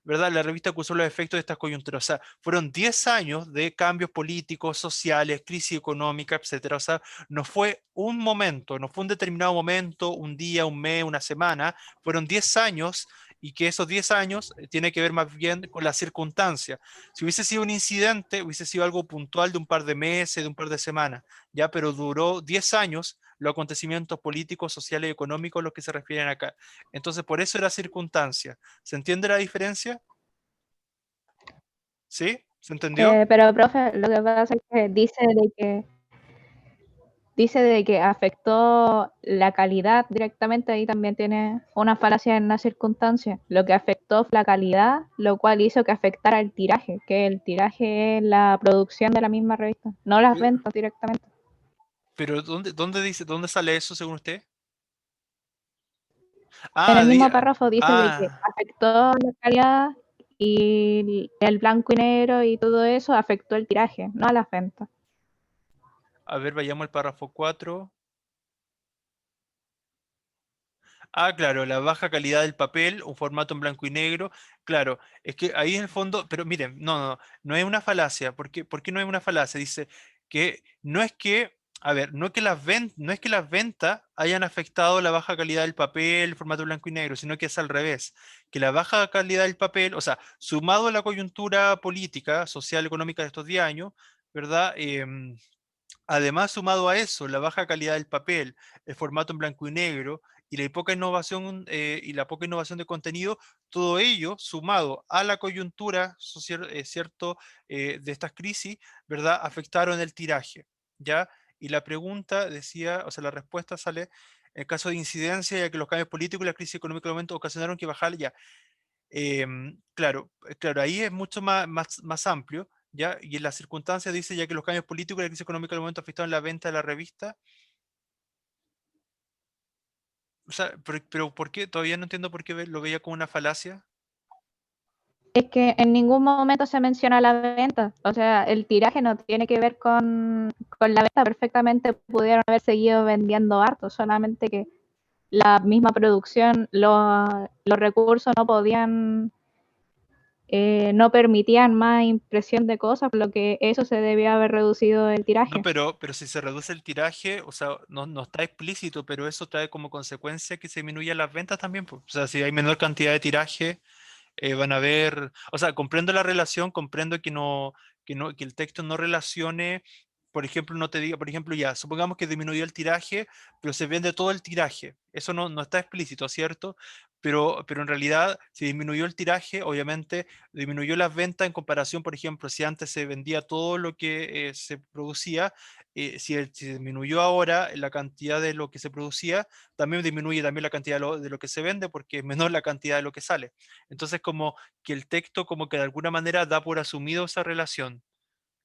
¿verdad? La revista acusó los efectos de estas coyunturas. O sea, fueron 10 años de cambios políticos, sociales, crisis económica, etcétera. O sea, no fue un momento, no fue un determinado momento, un día, un mes, una semana. Fueron 10 años, y que esos 10 años tiene que ver más bien con la circunstancia. Si hubiese sido un incidente, hubiese sido algo puntual de un par de meses, de un par de semanas, ya, pero duró 10 años los acontecimientos políticos, sociales y económicos los que se refieren acá. Entonces, por eso era circunstancia. ¿Se entiende la diferencia? ¿Sí? ¿Se entendió? Pero, profe, lo que pasa es que dice de que afectó la calidad directamente, ahí también tiene una falacia en la circunstancia. Lo que afectó fue la calidad, lo cual hizo que afectara el tiraje, que el tiraje es la producción de la misma revista, no las ventas directamente. Pero ¿dónde sale eso según usted? En el mismo Ah, párrafo dice de que afectó la calidad y el blanco y negro y todo eso afectó el tiraje, no a las ventas. a ver, vayamos al párrafo 4. Claro, la baja calidad del papel, un formato en blanco y negro. Claro, es que ahí en el fondo, pero miren, no es una falacia. ¿Por qué no es una falacia? Dice que no es que A ver, no es que las ventas hayan afectado la baja calidad del papel, el formato blanco y negro, sino que es al revés, que la baja calidad del papel, o sea, sumado a la coyuntura política, social, económica de estos 10 años, ¿verdad? Además, sumado a eso, la baja calidad del papel, el formato en blanco y negro y la poca innovación de contenido, todo ello sumado a la coyuntura cierto, de estas crisis, ¿verdad? Afectaron el tiraje, ¿ya? Y la pregunta decía, o sea, la respuesta sale en caso de incidencia, ya que los cambios políticos y la crisis económica del momento ocasionaron que bajara ya. Claro, claro, ahí es mucho más amplio, ¿ya? Y en las circunstancias dice ya que los cambios políticos y la crisis económica del momento afectaron la venta de la revista. O sea, pero ¿por qué? Todavía no entiendo por qué lo veía como una falacia. Es que en ningún momento se menciona la venta. O sea, el tiraje no tiene que ver con la venta. Perfectamente pudieron haber seguido vendiendo harto, solamente que la misma producción, los recursos no podían, no permitían más impresión de cosas, por lo que eso se debió haber reducido el No, tiraje. pero si se reduce el tiraje, o sea, no está explícito, pero eso trae como consecuencia que se disminuyan las ventas también, pues. O sea, si hay menor cantidad de tiraje, van a ver, o sea, comprendo la relación, comprendo que el texto no relacione, por ejemplo, no te diga, por ejemplo, ya, supongamos que disminuyó el tiraje, pero se vende todo el tiraje. Eso no está explícito, ¿cierto? Pero en realidad, si disminuyó el tiraje, obviamente disminuyó las ventas en comparación, por ejemplo, si antes se vendía todo lo que se producía, si disminuyó ahora la cantidad de lo que se producía, también disminuye también la cantidad de lo que se vende porque es menor la cantidad de lo que sale. Entonces, como que el texto como que de alguna manera da por asumido esa relación.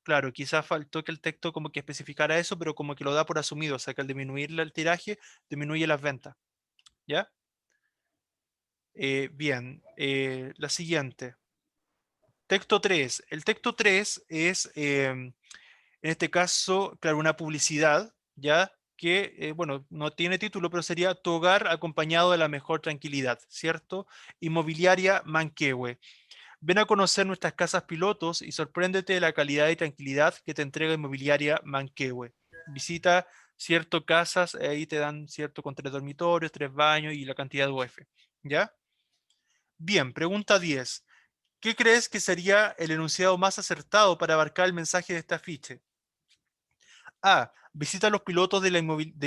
Claro, quizás faltó que el texto como que especificara eso, pero como que lo da por asumido, o sea que al disminuir el tiraje, disminuye las ventas. ¿Ya? Bien, la siguiente. Texto 3. El texto 3 es, en este caso, claro, una publicidad, ¿ya? Que, bueno, no tiene título, pero sería Tu hogar acompañado de la mejor tranquilidad, ¿cierto? Inmobiliaria Manquehue. Ven a conocer nuestras casas pilotos y sorpréndete de la calidad y tranquilidad que te entrega Inmobiliaria Manquehue. Visita cierto casas, ahí te dan cierto con 3 dormitorios, 3 baños y la cantidad de UF. ¿Ya? Bien, pregunta 10. ¿Qué crees que sería el enunciado más acertado para abarcar el mensaje de este afiche? A. Visita a los pilotos de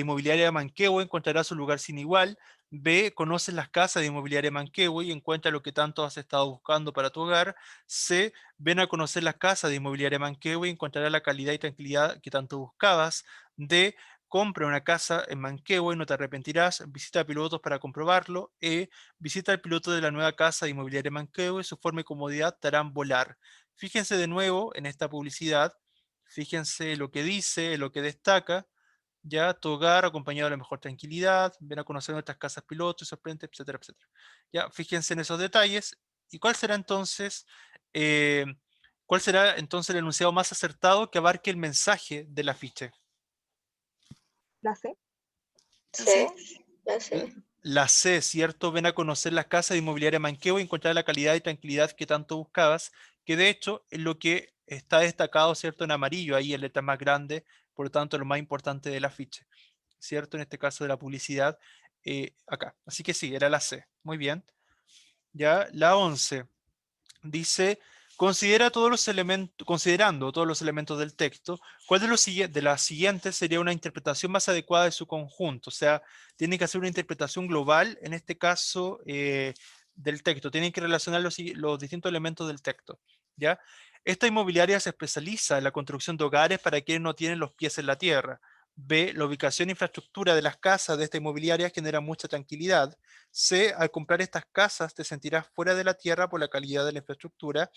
Inmobiliaria Manquehue, encontrarás un lugar sin igual. B. Conoce las casas de Inmobiliaria Manquehue y encuentra lo que tanto has estado buscando para tu hogar. C. Ven a conocer las casas de Inmobiliaria Manquehue y encontrarás la calidad y tranquilidad que tanto buscabas. D. Compra una casa en Manquehue, no te arrepentirás. Visita a pilotos para comprobarlo. E. Visita al piloto de la nueva casa de Inmobiliaria Manquehue, su forma y comodidad te harán volar. Fíjense de nuevo en esta publicidad. Fíjense lo que dice, lo que destaca, ya tu hogar acompañado de la mejor tranquilidad, ven a conocer nuestras casas pilotos, sorprendente, etcétera, etcétera. Ya, fíjense en esos detalles. ¿Y eh, cuál será entonces el enunciado más acertado que abarque el mensaje del afiche? La C. Sí, la sé. La C, ¿cierto? Ven a conocer las casas de Inmobiliaria Manquehue y encontrar la calidad y tranquilidad que tanto buscabas, que de hecho es lo que está destacado, ¿cierto? En amarillo, ahí en letra más grande, por lo tanto lo más importante del afiche, ¿cierto? En este caso de la publicidad, acá. Así que sí, era la C. Muy bien. Ya, la 11 dice, considerando todos los elementos del texto, ¿cuál de las siguientes sería una interpretación más adecuada de su conjunto? O sea, tiene que hacer una interpretación global, en este caso, del texto. Tienen que relacionar los distintos elementos del texto. ¿Ya? Esta inmobiliaria se especializa en la construcción de hogares para quienes no tienen los pies en la tierra. B. La ubicación e infraestructura de las casas de esta inmobiliaria genera mucha tranquilidad. C. Al comprar estas casas te sentirás fuera de la tierra por la calidad de la infraestructura.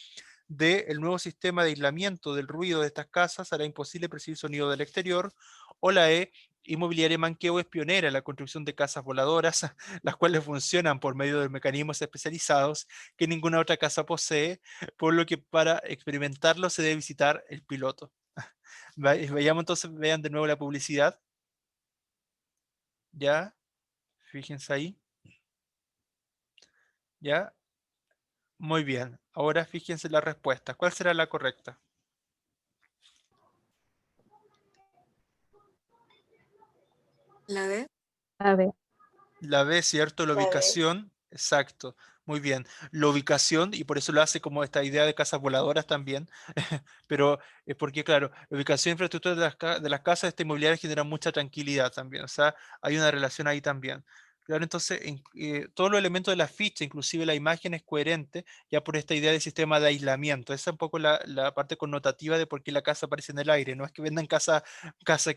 D. El nuevo sistema de aislamiento del ruido de estas casas hará imposible percibir sonido del exterior. O la E. Inmobiliaria Manquehue es pionera en la construcción de casas voladoras, las cuales funcionan por medio de mecanismos especializados que ninguna otra casa posee, por lo que para experimentarlo se debe visitar el piloto. Veamos entonces, vean de nuevo la publicidad. Ya, fíjense ahí. Ya, muy bien. Ahora fíjense la respuesta. ¿Cuál será la correcta? La B. A ver, La B, ¿cierto? La La B. ubicación, exacto. Muy bien. La ubicación, y por eso lo hace como esta idea de casas voladoras también, pero es porque, claro, la ubicación e infraestructura de las casas, esta inmobiliaria genera mucha tranquilidad también, o sea, hay una relación ahí también. Claro, entonces, todos los elementos de la ficha, inclusive la imagen es coherente, ya por esta idea de sistema de aislamiento. Esa es un poco la parte connotativa de por qué la casa aparece en el aire. No es que vendan casas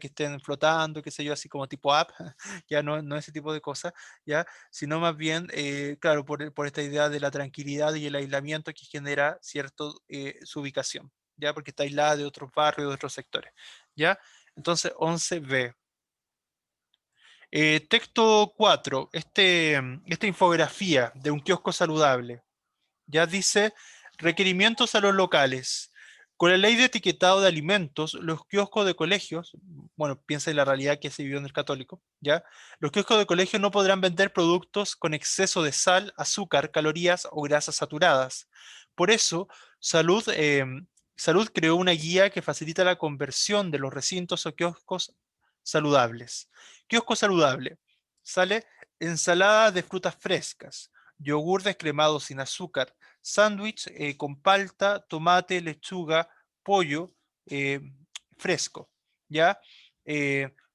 que estén flotando, qué sé yo, así como tipo app, ya no ese tipo de cosas, ya, sino más bien, claro, por esta idea de la tranquilidad y el aislamiento que genera cierto su ubicación, ya, porque está aislada de otros barrios, de otros sectores, ya. Entonces, 11b. Texto 4, esta infografía de un kiosco saludable, ya dice requerimientos a los locales. Con la ley de etiquetado de alimentos, los kioscos de colegios, bueno, piensa en la realidad que se vivió en el católico, ¿ya? Los kioscos de colegios no podrán vender productos con exceso de sal, azúcar, calorías o grasas saturadas. Por eso, Salud creó una guía que facilita la conversión de los recintos o kioscos saludables. Kiosco saludable. Sale ensalada de frutas frescas, yogur descremado sin azúcar, sándwich con palta, tomate, lechuga, pollo eh, fresco, ¿ya?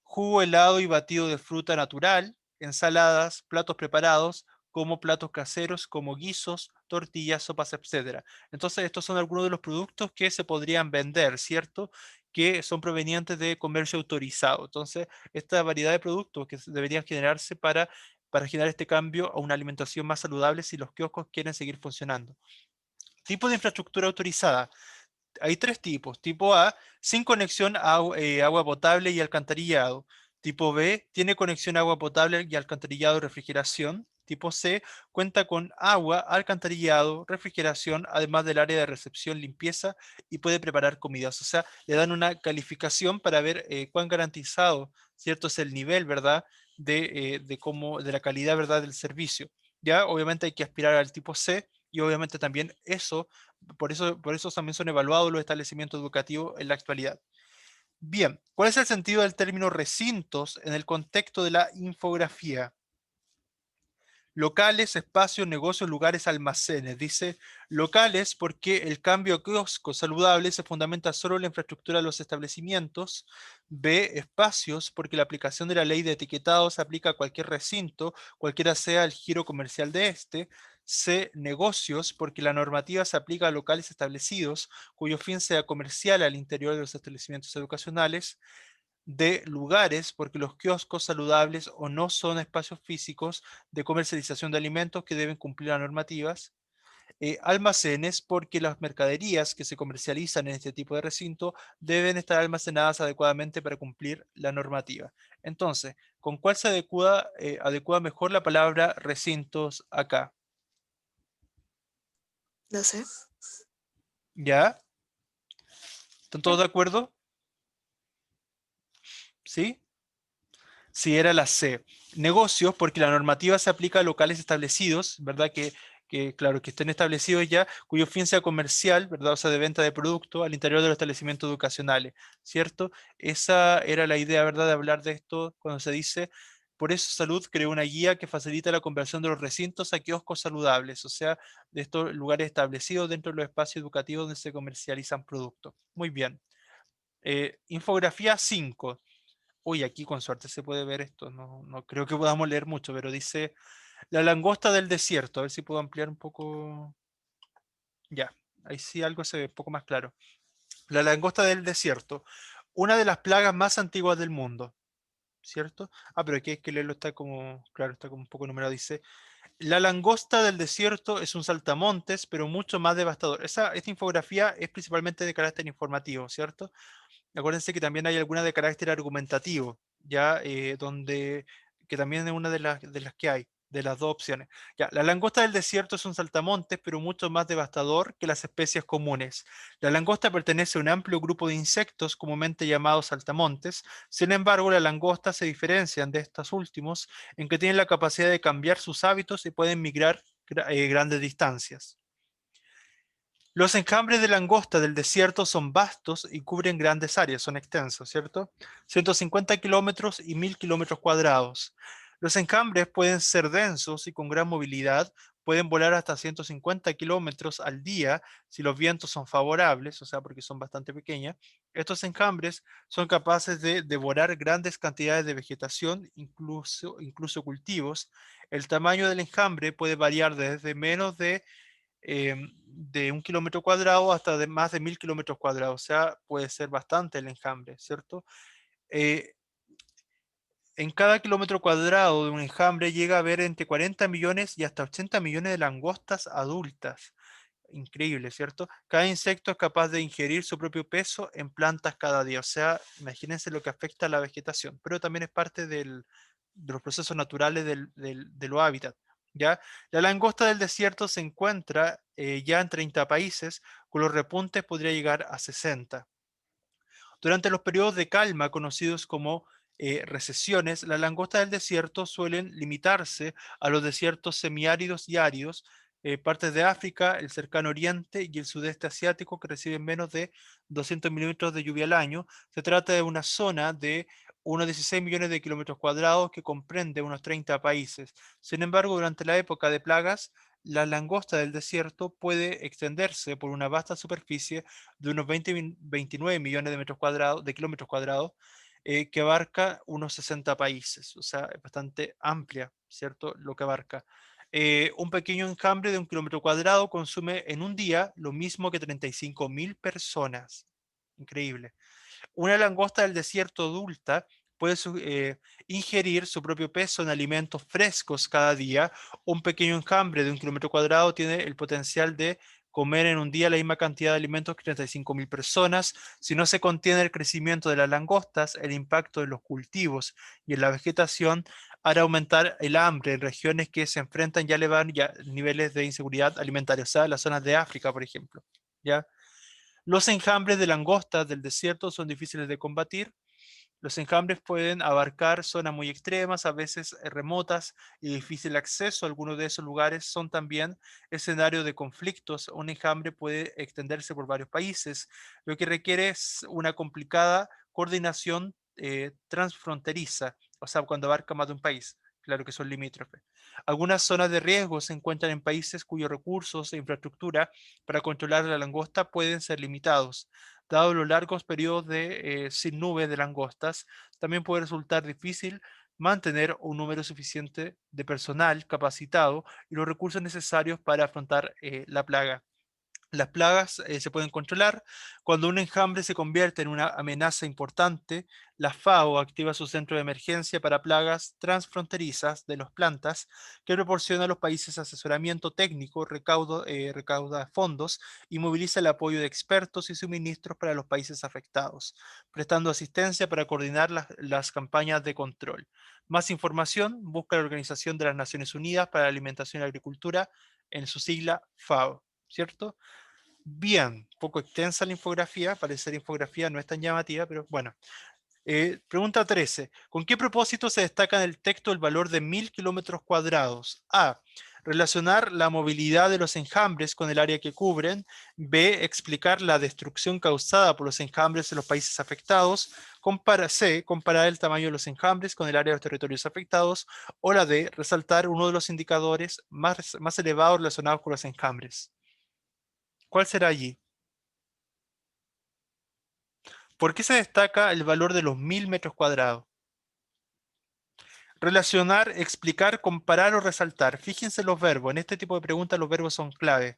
Jugo helado y batido de fruta natural, ensaladas, platos preparados, como platos caseros, como guisos, tortillas, sopas, etcétera. Entonces, estos son algunos de los productos que se podrían vender, ¿cierto? Que son provenientes de comercio autorizado. Entonces, esta variedad de productos que deberían generarse para generar este cambio a una alimentación más saludable si los kioscos quieren seguir funcionando. Tipo de infraestructura autorizada. Hay tres tipos. Tipo A, sin conexión a agua potable y alcantarillado. Tipo B, tiene conexión a agua potable y alcantarillado y refrigeración. Tipo C, cuenta con agua, alcantarillado, refrigeración, además del área de recepción, limpieza y puede preparar comidas. O sea, le dan una calificación para ver cuán garantizado, ¿cierto? Es el nivel, ¿verdad? De la calidad, ¿verdad? Del servicio. Ya, obviamente hay que aspirar al tipo C y obviamente también por eso también son evaluados los establecimientos educativos en la actualidad. Bien, ¿cuál es el sentido del término recintos en el contexto de la infografía? Locales, espacios, negocios, lugares, almacenes. Dice locales porque el cambio a kiosco saludable se fundamenta solo en la infraestructura de los establecimientos. B, espacios porque la aplicación de la ley de etiquetado se aplica a cualquier recinto, cualquiera sea el giro comercial de este. C, negocios porque la normativa se aplica a locales establecidos cuyo fin sea comercial al interior de los establecimientos educacionales. De lugares, porque los kioscos saludables o no son espacios físicos de comercialización de alimentos que deben cumplir las normativas. Almacenes, porque las mercaderías que se comercializan en este tipo de recinto deben estar almacenadas adecuadamente para cumplir la normativa. Entonces, ¿con cuál se adecua mejor la palabra recintos acá? La C. ¿Ya? ¿Están todos de acuerdo? ¿Sí? Si era la C. Negocios, porque la normativa se aplica a locales establecidos, ¿verdad? Claro, que estén establecidos ya, cuyo fin sea comercial, ¿verdad? O sea, de venta de producto al interior de los establecimientos educacionales, ¿cierto? Esa era la idea, ¿verdad? De hablar de esto cuando se dice, por eso Salud creó una guía que facilita la conversión de los recintos a kioscos saludables, o sea, de estos lugares establecidos dentro de los espacios educativos donde se comercializan productos. Muy bien. Infografía 5. Uy, aquí con suerte se puede ver esto, no creo que podamos leer mucho, pero dice la langosta del desierto. A ver si puedo ampliar un poco. Ya, ahí sí algo se ve un poco más claro. La langosta del desierto, una de las plagas más antiguas del mundo, ¿cierto? Ah, pero aquí hay que leerlo, está como, claro, está como un poco numerado. Dice, la langosta del desierto es un saltamontes, pero mucho más devastador. Esta infografía es principalmente de carácter informativo, ¿cierto? Acuérdense que también hay alguna de carácter argumentativo, ya que también es una de las que hay, de las dos opciones. Ya, la langosta del desierto es un saltamontes, pero mucho más devastador que las especies comunes. La langosta pertenece a un amplio grupo de insectos comúnmente llamados saltamontes. Sin embargo, las langostas se diferencian de estos últimos en que tienen la capacidad de cambiar sus hábitos y pueden migrar grandes distancias. Los enjambres de langosta del desierto son vastos y cubren grandes áreas, son extensos, ¿cierto? 150 kilómetros y 1000 kilómetros cuadrados. Los enjambres pueden ser densos y con gran movilidad, pueden volar hasta 150 kilómetros al día si los vientos son favorables, o sea, porque son bastante pequeñas. Estos enjambres son capaces de devorar grandes cantidades de vegetación, incluso cultivos. El tamaño del enjambre puede variar desde menos de 1 kilómetro cuadrado hasta de más de 1000 kilómetros cuadrados, o sea, puede ser bastante el enjambre, ¿cierto? Eh, en cada kilómetro cuadrado de un enjambre llega a haber entre 40 millones y hasta 80 millones de langostas adultas. Increíble, ¿cierto? Cada insecto es capaz de ingerir su propio peso en plantas cada día, o sea, imagínense lo que afecta a la vegetación, pero también es parte de los procesos naturales de los hábitats. ¿Ya? La langosta del desierto se encuentra ya en 30 países, con los repuntes podría llegar a 60. Durante los periodos de calma, conocidos como recesiones, las langostas del desierto suelen limitarse a los desiertos semiáridos y áridos, partes de África, el cercano oriente y el sudeste asiático que reciben menos de 200 milímetros de lluvia al año. Se trata de una zona de unos 16 millones de kilómetros cuadrados que comprende unos 30 países. Sin embargo, durante la época de plagas, la langosta del desierto puede extenderse por una vasta superficie de unos 29 millones de metros cuadrados, de kilómetros cuadrados, que abarca unos 60 países. O sea, es bastante amplia, ¿cierto? Lo que abarca. Un pequeño enjambre de 1 kilómetro cuadrado consume en un día lo mismo que 35.000 personas. Increíble. Una langosta del desierto adulta puede ingerir su propio peso en alimentos frescos cada día. Un pequeño enjambre de 1 kilómetro cuadrado tiene el potencial de comer en un día la misma cantidad de alimentos que 35.000 personas. Si no se contiene el crecimiento de las langostas, el impacto de los cultivos y en la vegetación hará aumentar el hambre en regiones que se enfrentan ya a elevar niveles de inseguridad alimentaria, o sea, las zonas de África, por ejemplo. ¿Ya? Los enjambres de langostas del desierto son difíciles de combatir. Los enjambres pueden abarcar zonas muy extremas, a veces remotas y difícil acceso. Algunos de esos lugares son también escenarios de conflictos. Un enjambre puede extenderse por varios países, lo que requiere es una complicada coordinación transfronteriza, o sea, cuando abarca más de un país. Claro que son limítrofes. Algunas zonas de riesgo se encuentran en países cuyos recursos e infraestructura para controlar la langosta pueden ser limitados. Dado los largos periodos sin nubes de langostas, también puede resultar difícil mantener un número suficiente de personal capacitado y los recursos necesarios para afrontar la plaga. Las plagas se pueden controlar. Cuando un enjambre se convierte en una amenaza importante, la FAO activa su centro de emergencia para plagas transfronterizas de las plantas, que proporciona a los países asesoramiento técnico, recauda fondos y moviliza el apoyo de expertos y suministros para los países afectados, prestando asistencia para coordinar las campañas de control. Más información, busca la Organización de las Naciones Unidas para la Alimentación y Agricultura, en su sigla FAO, ¿cierto? Bien, poco extensa la infografía, parecer infografía no es tan llamativa, pero bueno. Pregunta 13. ¿Con qué propósito se destaca en el texto el valor de 1000 kilómetros cuadrados? A. Relacionar la movilidad de los enjambres con el área que cubren. B. Explicar la destrucción causada por los enjambres en los países afectados. C. Comparar el tamaño de los enjambres con el área de los territorios afectados. O la D. Resaltar uno de los indicadores más elevados relacionados con los enjambres. ¿Cuál será allí? ¿Por qué se destaca el valor de los 1000 metros cuadrados? Relacionar, explicar, comparar o resaltar. Fíjense los verbos. En este tipo de preguntas los verbos son clave.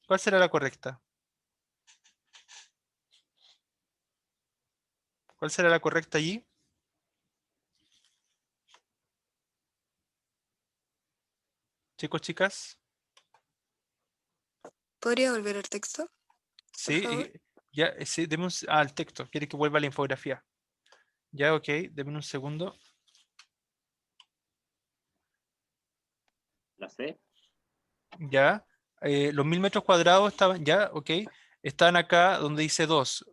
¿Cuál será la correcta? ¿Cuál será la correcta allí? Chicos, chicas. ¿Podría volver al texto? Sí, favor. ya, sí, el texto. Quiere que vuelva a la infografía. Ya, ok, denme un segundo. La C. Ya. Los 1000 metros cuadrados estaban, ya, ok. Están acá donde dice 2.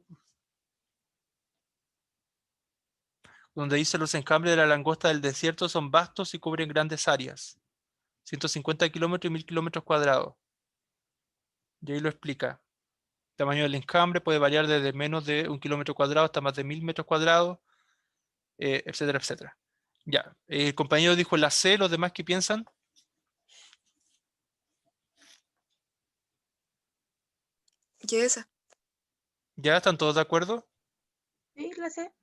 Donde dice los enjambres de la langosta del desierto son vastos y cubren grandes áreas. 150 kilómetros y 1000 kilómetros cuadrados. Y ahí lo explica. El tamaño del enjambre puede variar desde menos de 1 kilómetro cuadrado hasta más de 1000 metros cuadrados, etcétera, etcétera. Ya, el compañero dijo la C, ¿los demás qué piensan? ¿Qué es esa? ¿Ya están todos de acuerdo? Sí, la sé.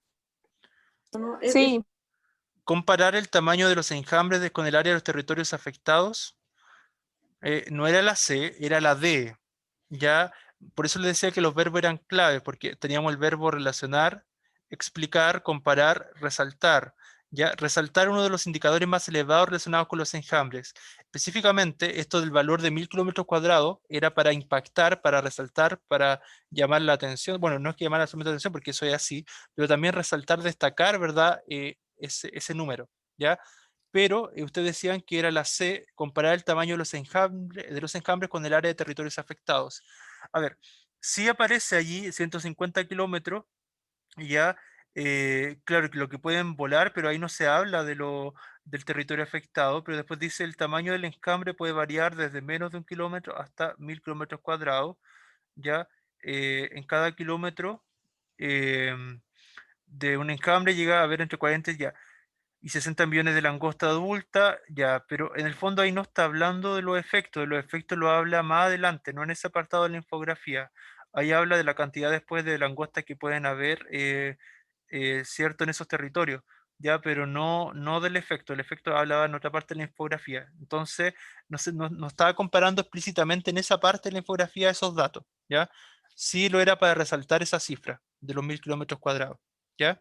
Sí, Comparar el tamaño de los enjambres con el área de los territorios afectados. No era la C, era la D. Ya, por eso les decía que los verbos eran claves, porque teníamos el verbo relacionar, explicar, comparar, resaltar. Ya, resaltar uno de los indicadores más elevados relacionados con los enjambres. Específicamente, esto del valor de 1000 kilómetros cuadrados era para impactar, para resaltar, para llamar la atención. Bueno, no es que llamar la atención porque eso es así, pero también resaltar, destacar, ¿verdad? Ese número, ¿ya? Pero ustedes decían que era la C, comparar el tamaño de los enjambres con el área de territorios afectados. A ver, sí aparece allí 150 kilómetros, ya, claro, que lo que pueden volar, pero ahí no se habla del territorio afectado, pero después dice el tamaño del enjambre puede variar desde menos de 1 kilómetro hasta 1000 kilómetros cuadrados, ya, en cada kilómetro de un enjambre llega a haber entre 40 y 60 millones de langosta adulta, ya, pero en el fondo ahí no está hablando de los efectos lo habla más adelante, no en ese apartado de la infografía. Ahí habla de la cantidad después de langostas que pueden haber, cierto, en esos territorios, ya, pero no del efecto, el efecto hablaba en otra parte de la infografía. Entonces, no estaba comparando explícitamente en esa parte de la infografía esos datos, ya. Sí lo era para resaltar esa cifra de los 1000 kilómetros cuadrados, ¿ya?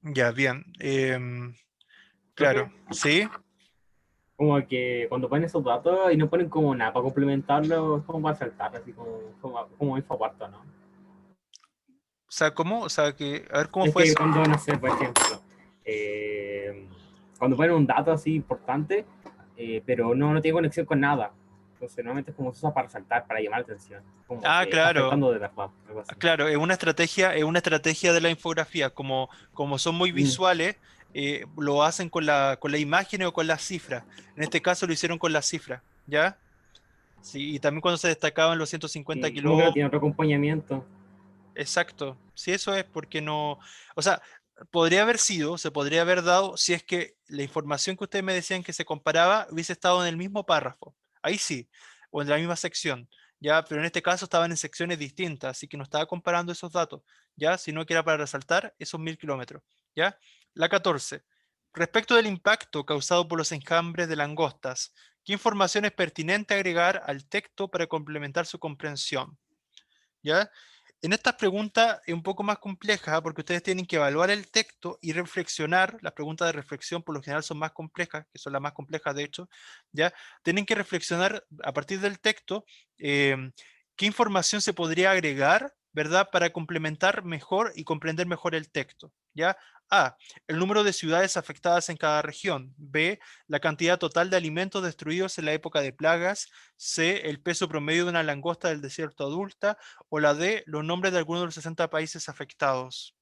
Ya, bien. Profe, Claro, sí. como que cuando ponen esos datos y no ponen como nada para complementarlo, es como para saltar, así como info aparte, ¿no? O sea, ¿cómo? O sea, que, a ver cómo Es fue que eso. cuando, no sé, por ejemplo, eh, cuando ponen un dato así importante, pero no tiene conexión con nada. Entonces, normalmente es como se usa para saltar, para llamar la atención. Como Ah, que está claro. afectando de verdad, algo así. Claro, es una estrategia de la infografía. Como son muy Mm, visuales, lo hacen con la imagen o con las cifras. En este caso lo hicieron con las cifras, ¿ya? Sí, y también cuando se destacaban los 150 sí, como que no tiene kilómetros. otro acompañamiento. Exacto. Sí, eso es porque no. O sea, se podría haber dado si es que la información que ustedes me decían que se comparaba hubiese estado en el mismo párrafo. Ahí sí, o en la misma sección, ¿ya? Pero en este caso estaban en secciones distintas, así que no estaba comparando esos datos, ¿ya? Sino que era para resaltar esos 1000 kilómetros, ¿ya? La 14. Respecto del impacto causado por los enjambres de langostas, ¿qué información es pertinente agregar al texto para complementar su comprensión? ¿Ya? En estas preguntas es un poco más compleja porque ustedes tienen que evaluar el texto y reflexionar. Las preguntas de reflexión por lo general son más complejas, que son las más complejas de hecho, ¿ya? Tienen que reflexionar a partir del texto qué información se podría agregar, ¿verdad? Para complementar mejor y comprender mejor el texto, ¿ya? A, el número de ciudades afectadas en cada región. B, la cantidad total de alimentos destruidos en la época de plagas. C, el peso promedio de una langosta del desierto adulta. O la D, los nombres de algunos de los 60 países afectados.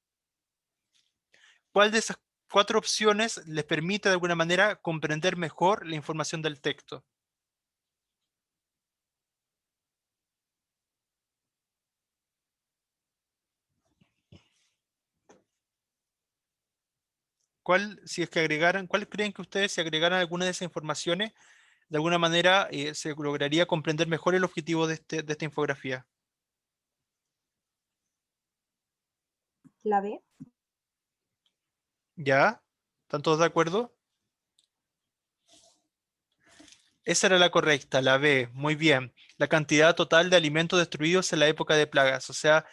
¿Cuál de esas cuatro opciones les permite de alguna manera comprender mejor la información del texto? Si es que agregaran, ¿cuál creen que ustedes si agregaran alguna de esas informaciones, de alguna manera se lograría comprender mejor el objetivo de esta infografía? La B. ¿Ya? ¿Están todos de acuerdo? Esa era la correcta, la B. Muy bien. La cantidad total de alimentos destruidos en la época de plagas. O sea,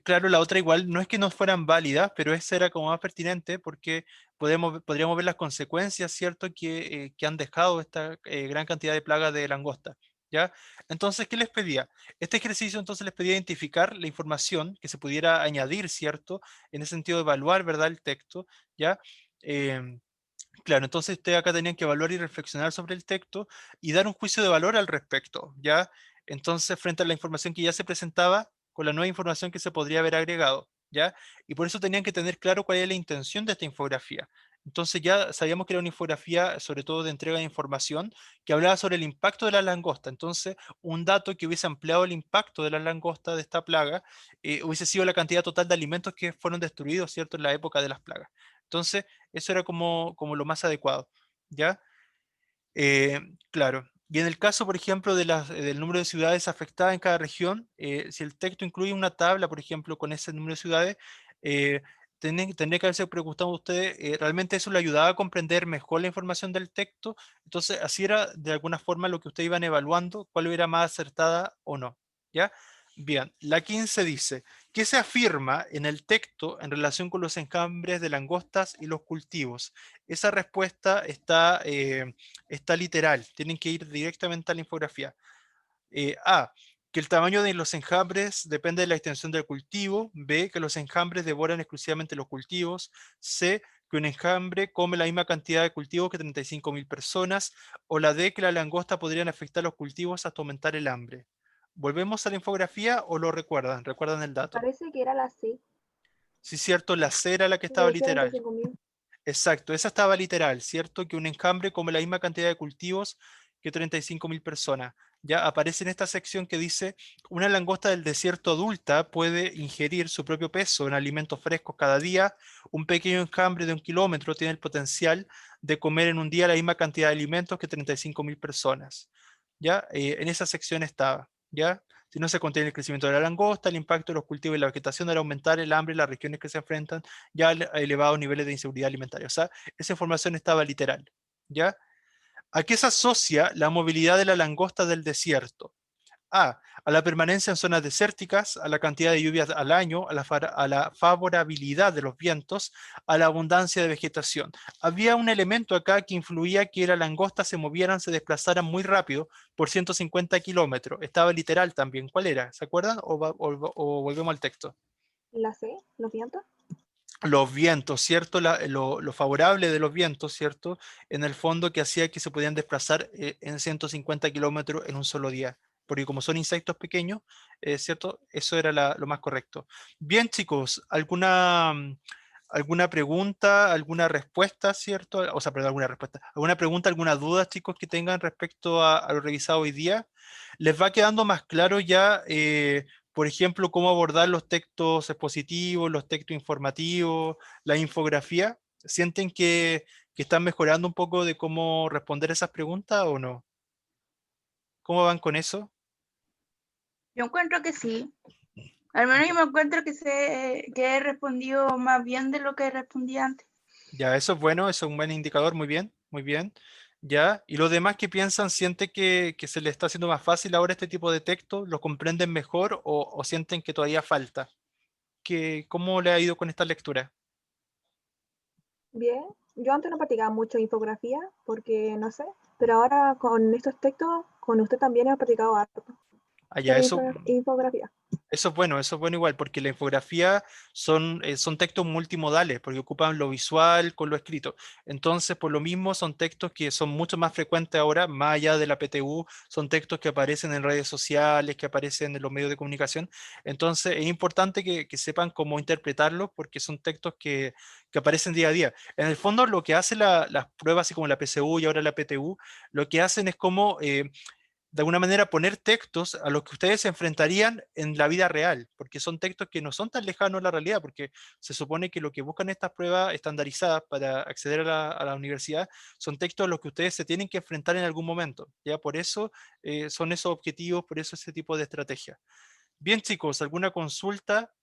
claro, la otra igual no es que no fueran válidas, pero esa era como más pertinente porque podríamos ver las consecuencias, ¿cierto?, que han dejado esta gran cantidad de plagas de langosta, ¿ya? Entonces, ¿qué les pedía? Este ejercicio entonces les pedía identificar la información que se pudiera añadir, ¿cierto? En ese sentido, evaluar, ¿verdad?, el texto, ¿ya? Em, Claro, entonces ustedes acá tenían que evaluar y reflexionar sobre el texto y dar un juicio de valor al respecto, ¿ya? Entonces, frente a la información que ya se presentaba, con la nueva información que se podría haber agregado, ¿ya? Y por eso tenían que tener claro cuál es la intención de esta infografía, Entonces ya sabíamos que era una infografía, sobre todo de entrega de información, que hablaba sobre el impacto de la langosta. Entonces, un dato que hubiese ampliado el impacto de la langosta de esta plaga hubiese sido la cantidad total de alimentos que fueron destruidos, ¿cierto?, en la época de las plagas. Entonces, eso era como lo más adecuado, ¿ya? Claro. Y en el caso, por ejemplo, del número de ciudades afectadas en cada región, si el texto incluye una tabla, por ejemplo, con ese número de ciudades, eh, tendría que haberse preguntado a ustedes, ¿realmente eso le ayudaba a comprender mejor la información del texto? Entonces, así era de alguna forma lo que ustedes iban evaluando, cuál era más acertada o no, ¿ya? Bien, la 15 dice, ¿qué se afirma en el texto en relación con los enjambres de langostas y los cultivos? Esa respuesta está literal, tienen que ir directamente a la infografía. A, que el tamaño de los enjambres depende de la extensión del cultivo. B, que los enjambres devoran exclusivamente los cultivos. C, que un enjambre come la misma cantidad de cultivos que 35.000 personas. O la D, que la langosta podrían afectar los cultivos hasta aumentar el hambre. ¿Volvemos a la infografía o lo recuerdan? ¿Recuerdan el dato? Parece que era la C, Sí, cierto, la C era la que estaba de literal. 45.000. Exacto, esa estaba literal, ¿cierto? Que un enjambre come la misma cantidad de cultivos que 35.000 personas. Ya aparece en esta sección que dice, una langosta del desierto adulta puede ingerir su propio peso en alimentos frescos cada día. Un pequeño enjambre de 1 kilómetro tiene el potencial de comer en un día la misma cantidad de alimentos que 35.000 personas. ¿Ya? En esa sección estaba, ¿ya? Si no se contiene el crecimiento de la langosta, el impacto de los cultivos y la vegetación al aumentar el hambre en las regiones que se enfrentan ya a elevados niveles de inseguridad alimentaria. O sea, esa información estaba literal, ¿ya? ¿A qué se asocia la movilidad de la langosta del desierto? A la permanencia en zonas desérticas, a la cantidad de lluvias al año, a la favorabilidad de los vientos, a la abundancia de vegetación. Había un elemento acá que influía que las langostas se desplazaran muy rápido por 150 kilómetros. Estaba literal también. ¿Cuál era? ¿Se acuerdan? O volvemos al texto. La C, los vientos. Los vientos, ¿cierto? Lo favorable de los vientos, ¿cierto? En el fondo que hacía que se podían desplazar en 150 kilómetros en un solo día. Porque como son insectos pequeños, ¿cierto? Eso era lo más correcto. Bien, chicos, ¿alguna pregunta, alguna respuesta, ¿cierto? O sea, perdón, alguna respuesta. ¿Alguna pregunta, alguna duda, chicos, que tengan respecto a lo revisado hoy día? ¿Les va quedando más claro ya por ejemplo, cómo abordar los textos expositivos, los textos informativos, la infografía? ¿Sienten que están mejorando un poco de cómo responder esas preguntas o no? ¿Cómo van con eso? Yo encuentro que sí. Al menos yo me encuentro que he respondido más bien de lo que respondí antes. Ya, eso es bueno, eso es un buen indicador, muy bien, muy bien. Ya, y los demás que piensan, ¿sienten que se les está haciendo más fácil ahora este tipo de texto? ¿Lo comprenden mejor o sienten que todavía falta? ¿Cómo le ha ido con esta lectura? Bien, yo antes no practicaba mucho infografía porque no sé, pero ahora con estos textos, con usted también he practicado harto Allá, sobre eso, infografía. eso es bueno igual, porque la infografía son textos multimodales, porque ocupan lo visual con lo escrito. Entonces, por lo mismo, son textos que son mucho más frecuentes ahora, más allá de la PTU, son textos que aparecen en redes sociales, que aparecen en los medios de comunicación. Entonces, es importante que sepan cómo interpretarlos, porque son textos que aparecen día a día. En el fondo, lo que hacen las pruebas, así como la PSU y ahora la PTU, lo que hacen es como de alguna manera poner textos a los que ustedes se enfrentarían en la vida real, porque son textos que no son tan lejanos a la realidad, porque se supone que lo que buscan estas pruebas estandarizadas para acceder a la universidad son textos a los que ustedes se tienen que enfrentar en algún momento. Ya por eso son esos objetivos, por eso ese tipo de estrategia. Bien, chicos, ¿alguna consulta?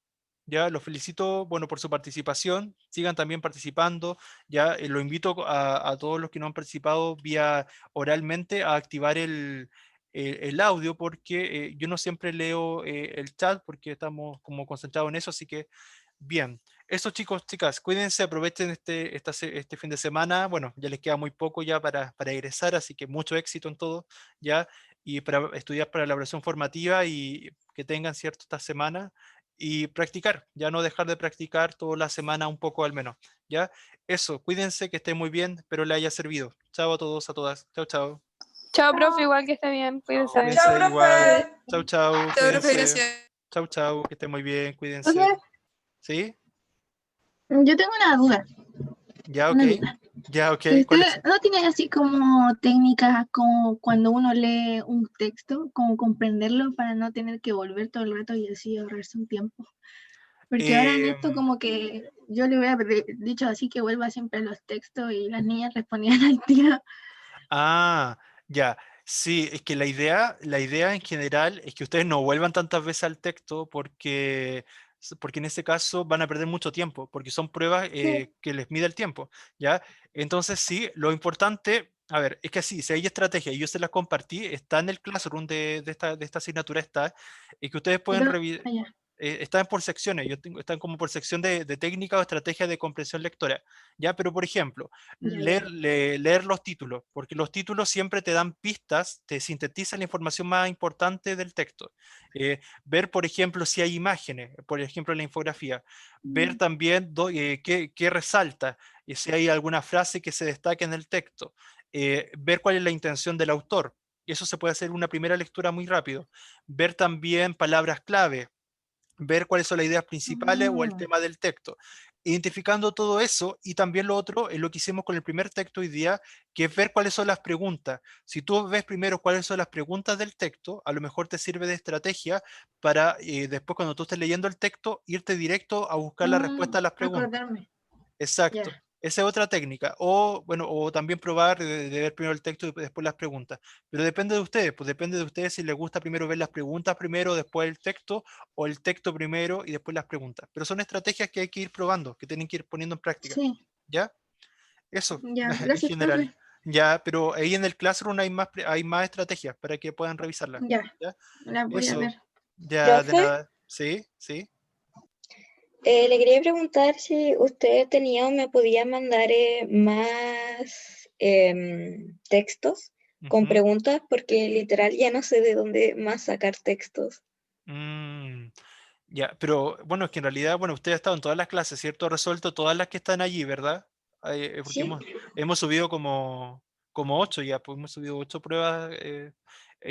Ya los felicito, bueno, por su participación. Sigan también participando. Ya lo invito a todos los que no han participado vía oralmente a activar el audio porque yo no siempre leo el chat porque estamos como concentrados en eso, así que bien. Eso chicos, chicas, cuídense, aprovechen este fin de semana. Bueno, ya les queda muy poco ya para egresar, así que mucho éxito en todo, ya, y para estudiar para la evaluación formativa y que tengan cierto esta semana y practicar, ya no dejar de practicar toda la semana un poco al menos, ¿ya? Eso, cuídense, que estén muy bien, espero les haya servido. Chao a todos, a todas. Chao, chao. Chao, profe, igual que esté bien. Cuídense. Cuídense Chao, igual. profe. Chao, chao, Chao, profe, cuídense. gracias. Chao, chao, que estén muy bien, cuídense. Entonces, ¿Sí? yo tengo una duda. Ya, ok. Una duda. Ya, ok. ¿Y ¿Cuál usted es? no tiene así como técnicas como cuando uno lee un texto, como comprenderlo para no tener que volver todo el rato y así ahorrarse un tiempo? Porque ahora en esto Em, como que yo le hubiera dicho así que vuelva siempre a los textos y las niñas respondían al tiro. Ah, ya. Sí, es que la idea en general es que ustedes no vuelvan tantas veces al texto porque en ese caso van a perder mucho tiempo, porque son pruebas Sí. que les mide el tiempo, ¿ya? Entonces sí, lo importante, a ver, es que sí, si hay estrategia y yo se las compartí, está en el Classroom de esta asignatura, está, y que ustedes pueden revisar. Allá. Están por secciones, están como por sección de técnica o estrategia de comprensión lectora, ¿ya? Pero, por ejemplo, Ya, ya. leer los títulos, porque los títulos siempre te dan pistas, te sintetizan la información más importante del texto. Ver, por ejemplo, si hay imágenes, por ejemplo, en la infografía. Ver Mm. también qué resalta, y si hay alguna frase que se destaque en el texto. Ver cuál es la intención del autor. Y eso se puede hacer una primera lectura muy rápido. Ver también palabras clave, ver cuáles son las ideas principales o el Ah, tema del texto. Identificando todo eso, y también lo otro es lo que hicimos con el primer texto hoy día, que es ver cuáles son las preguntas. Si tú ves primero cuáles son las preguntas del texto, a lo mejor te sirve de estrategia para después cuando tú estés leyendo el texto, irte directo a buscar la respuesta a las preguntas. acordarme. Exacto. Ya. Esa es otra técnica. O, bueno, o también probar de ver primero el texto y después las preguntas. Pero depende de ustedes, pues depende de ustedes si les gusta primero ver las preguntas primero, después el texto, o el texto primero y después las preguntas. Pero son estrategias que hay que ir probando, que tienen que ir poniendo en práctica. Sí. ¿Ya? Eso, Ya. en Gracias, general. profe. Ya, pero ahí en el Classroom hay más estrategias para que puedan revisarlas. Ya. ¿Ya? La voy a Eso. ver. Ya, de Profe, nada. Sí, sí. le quería preguntar si usted tenía o me podía mandar más textos con Ujú. preguntas, porque literal ya no sé de dónde más sacar textos. Mm. Ya, pero bueno, es que en realidad, bueno, usted ha estado en todas las clases, ¿cierto? Ha resuelto todas las que están allí, ¿verdad? Porque ¿Sí? hemos subido como 8 ya, pues hemos subido 8 pruebas.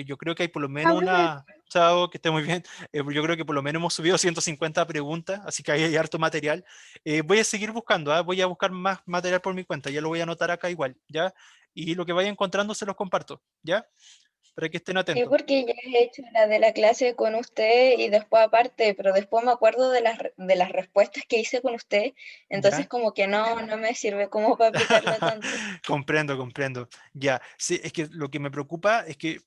Yo creo que hay por lo Ah, menos bueno. una, chao, que esté muy bien. Yo creo que por lo menos hemos subido 150 preguntas, así que ahí hay harto material. Voy a seguir buscando, ¿ah? Voy a buscar más material por mi cuenta, ya lo voy a anotar acá igual, ¿ya? Y lo que vaya encontrando se los comparto, ¿ya? Para que estén Sí, atentos, porque ya he hecho la de la clase con usted y después aparte, pero después me acuerdo de de las respuestas que hice con usted, entonces ¿ya? como que no me sirve como para aplicarla tanto. Comprendo, comprendo. Ya, sí, es que lo que me preocupa es que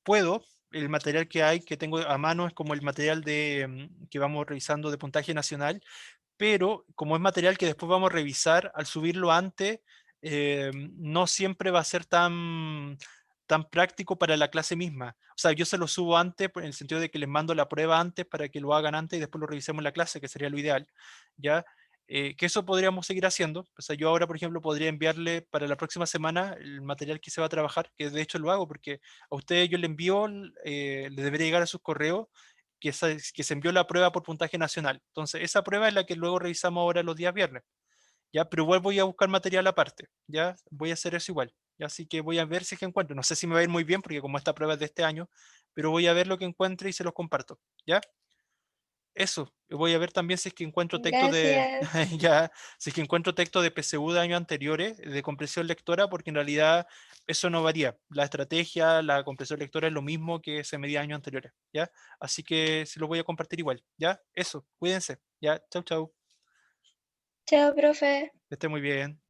el material que hay, que tengo a mano, es como el material que vamos revisando de puntaje nacional, pero como es material que después vamos a revisar, al subirlo antes, no siempre va a ser tan práctico para la clase misma. O sea, yo se lo subo antes, en el sentido de que les mando la prueba antes para que lo hagan antes y después lo revisemos en la clase, que sería lo ideal, ¿ya? Que eso podríamos seguir haciendo. O sea, yo ahora, por ejemplo, podría enviarle para la próxima semana el material que se va a trabajar, que de hecho lo hago porque a ustedes yo le envío, le debería llegar a sus correos que se envió la prueba por puntaje nacional. Entonces, esa prueba es la que luego revisamos ahora los días viernes. ¿Ya? Pero igual voy a buscar material aparte, ¿ya? Voy a hacer eso igual. ¿Ya? Así que voy a ver si es que encuentro. No sé si me va a ir muy bien, porque como esta prueba es de este año, pero voy a ver lo que encuentre y se los comparto, ¿ya? Eso. Voy a ver también si es que encuentro texto de, Gracias. ya, si es que encuentro texto de PSU de años anteriores, de comprensión lectora, porque en realidad eso no varía. La estrategia, la comprensión lectora es lo mismo que se medía años anteriores, ¿ya? Así que se lo voy a compartir igual, ¿ya? Eso, cuídense, ¿ya? Chau, chau. Chao, profe. Que esté muy bien.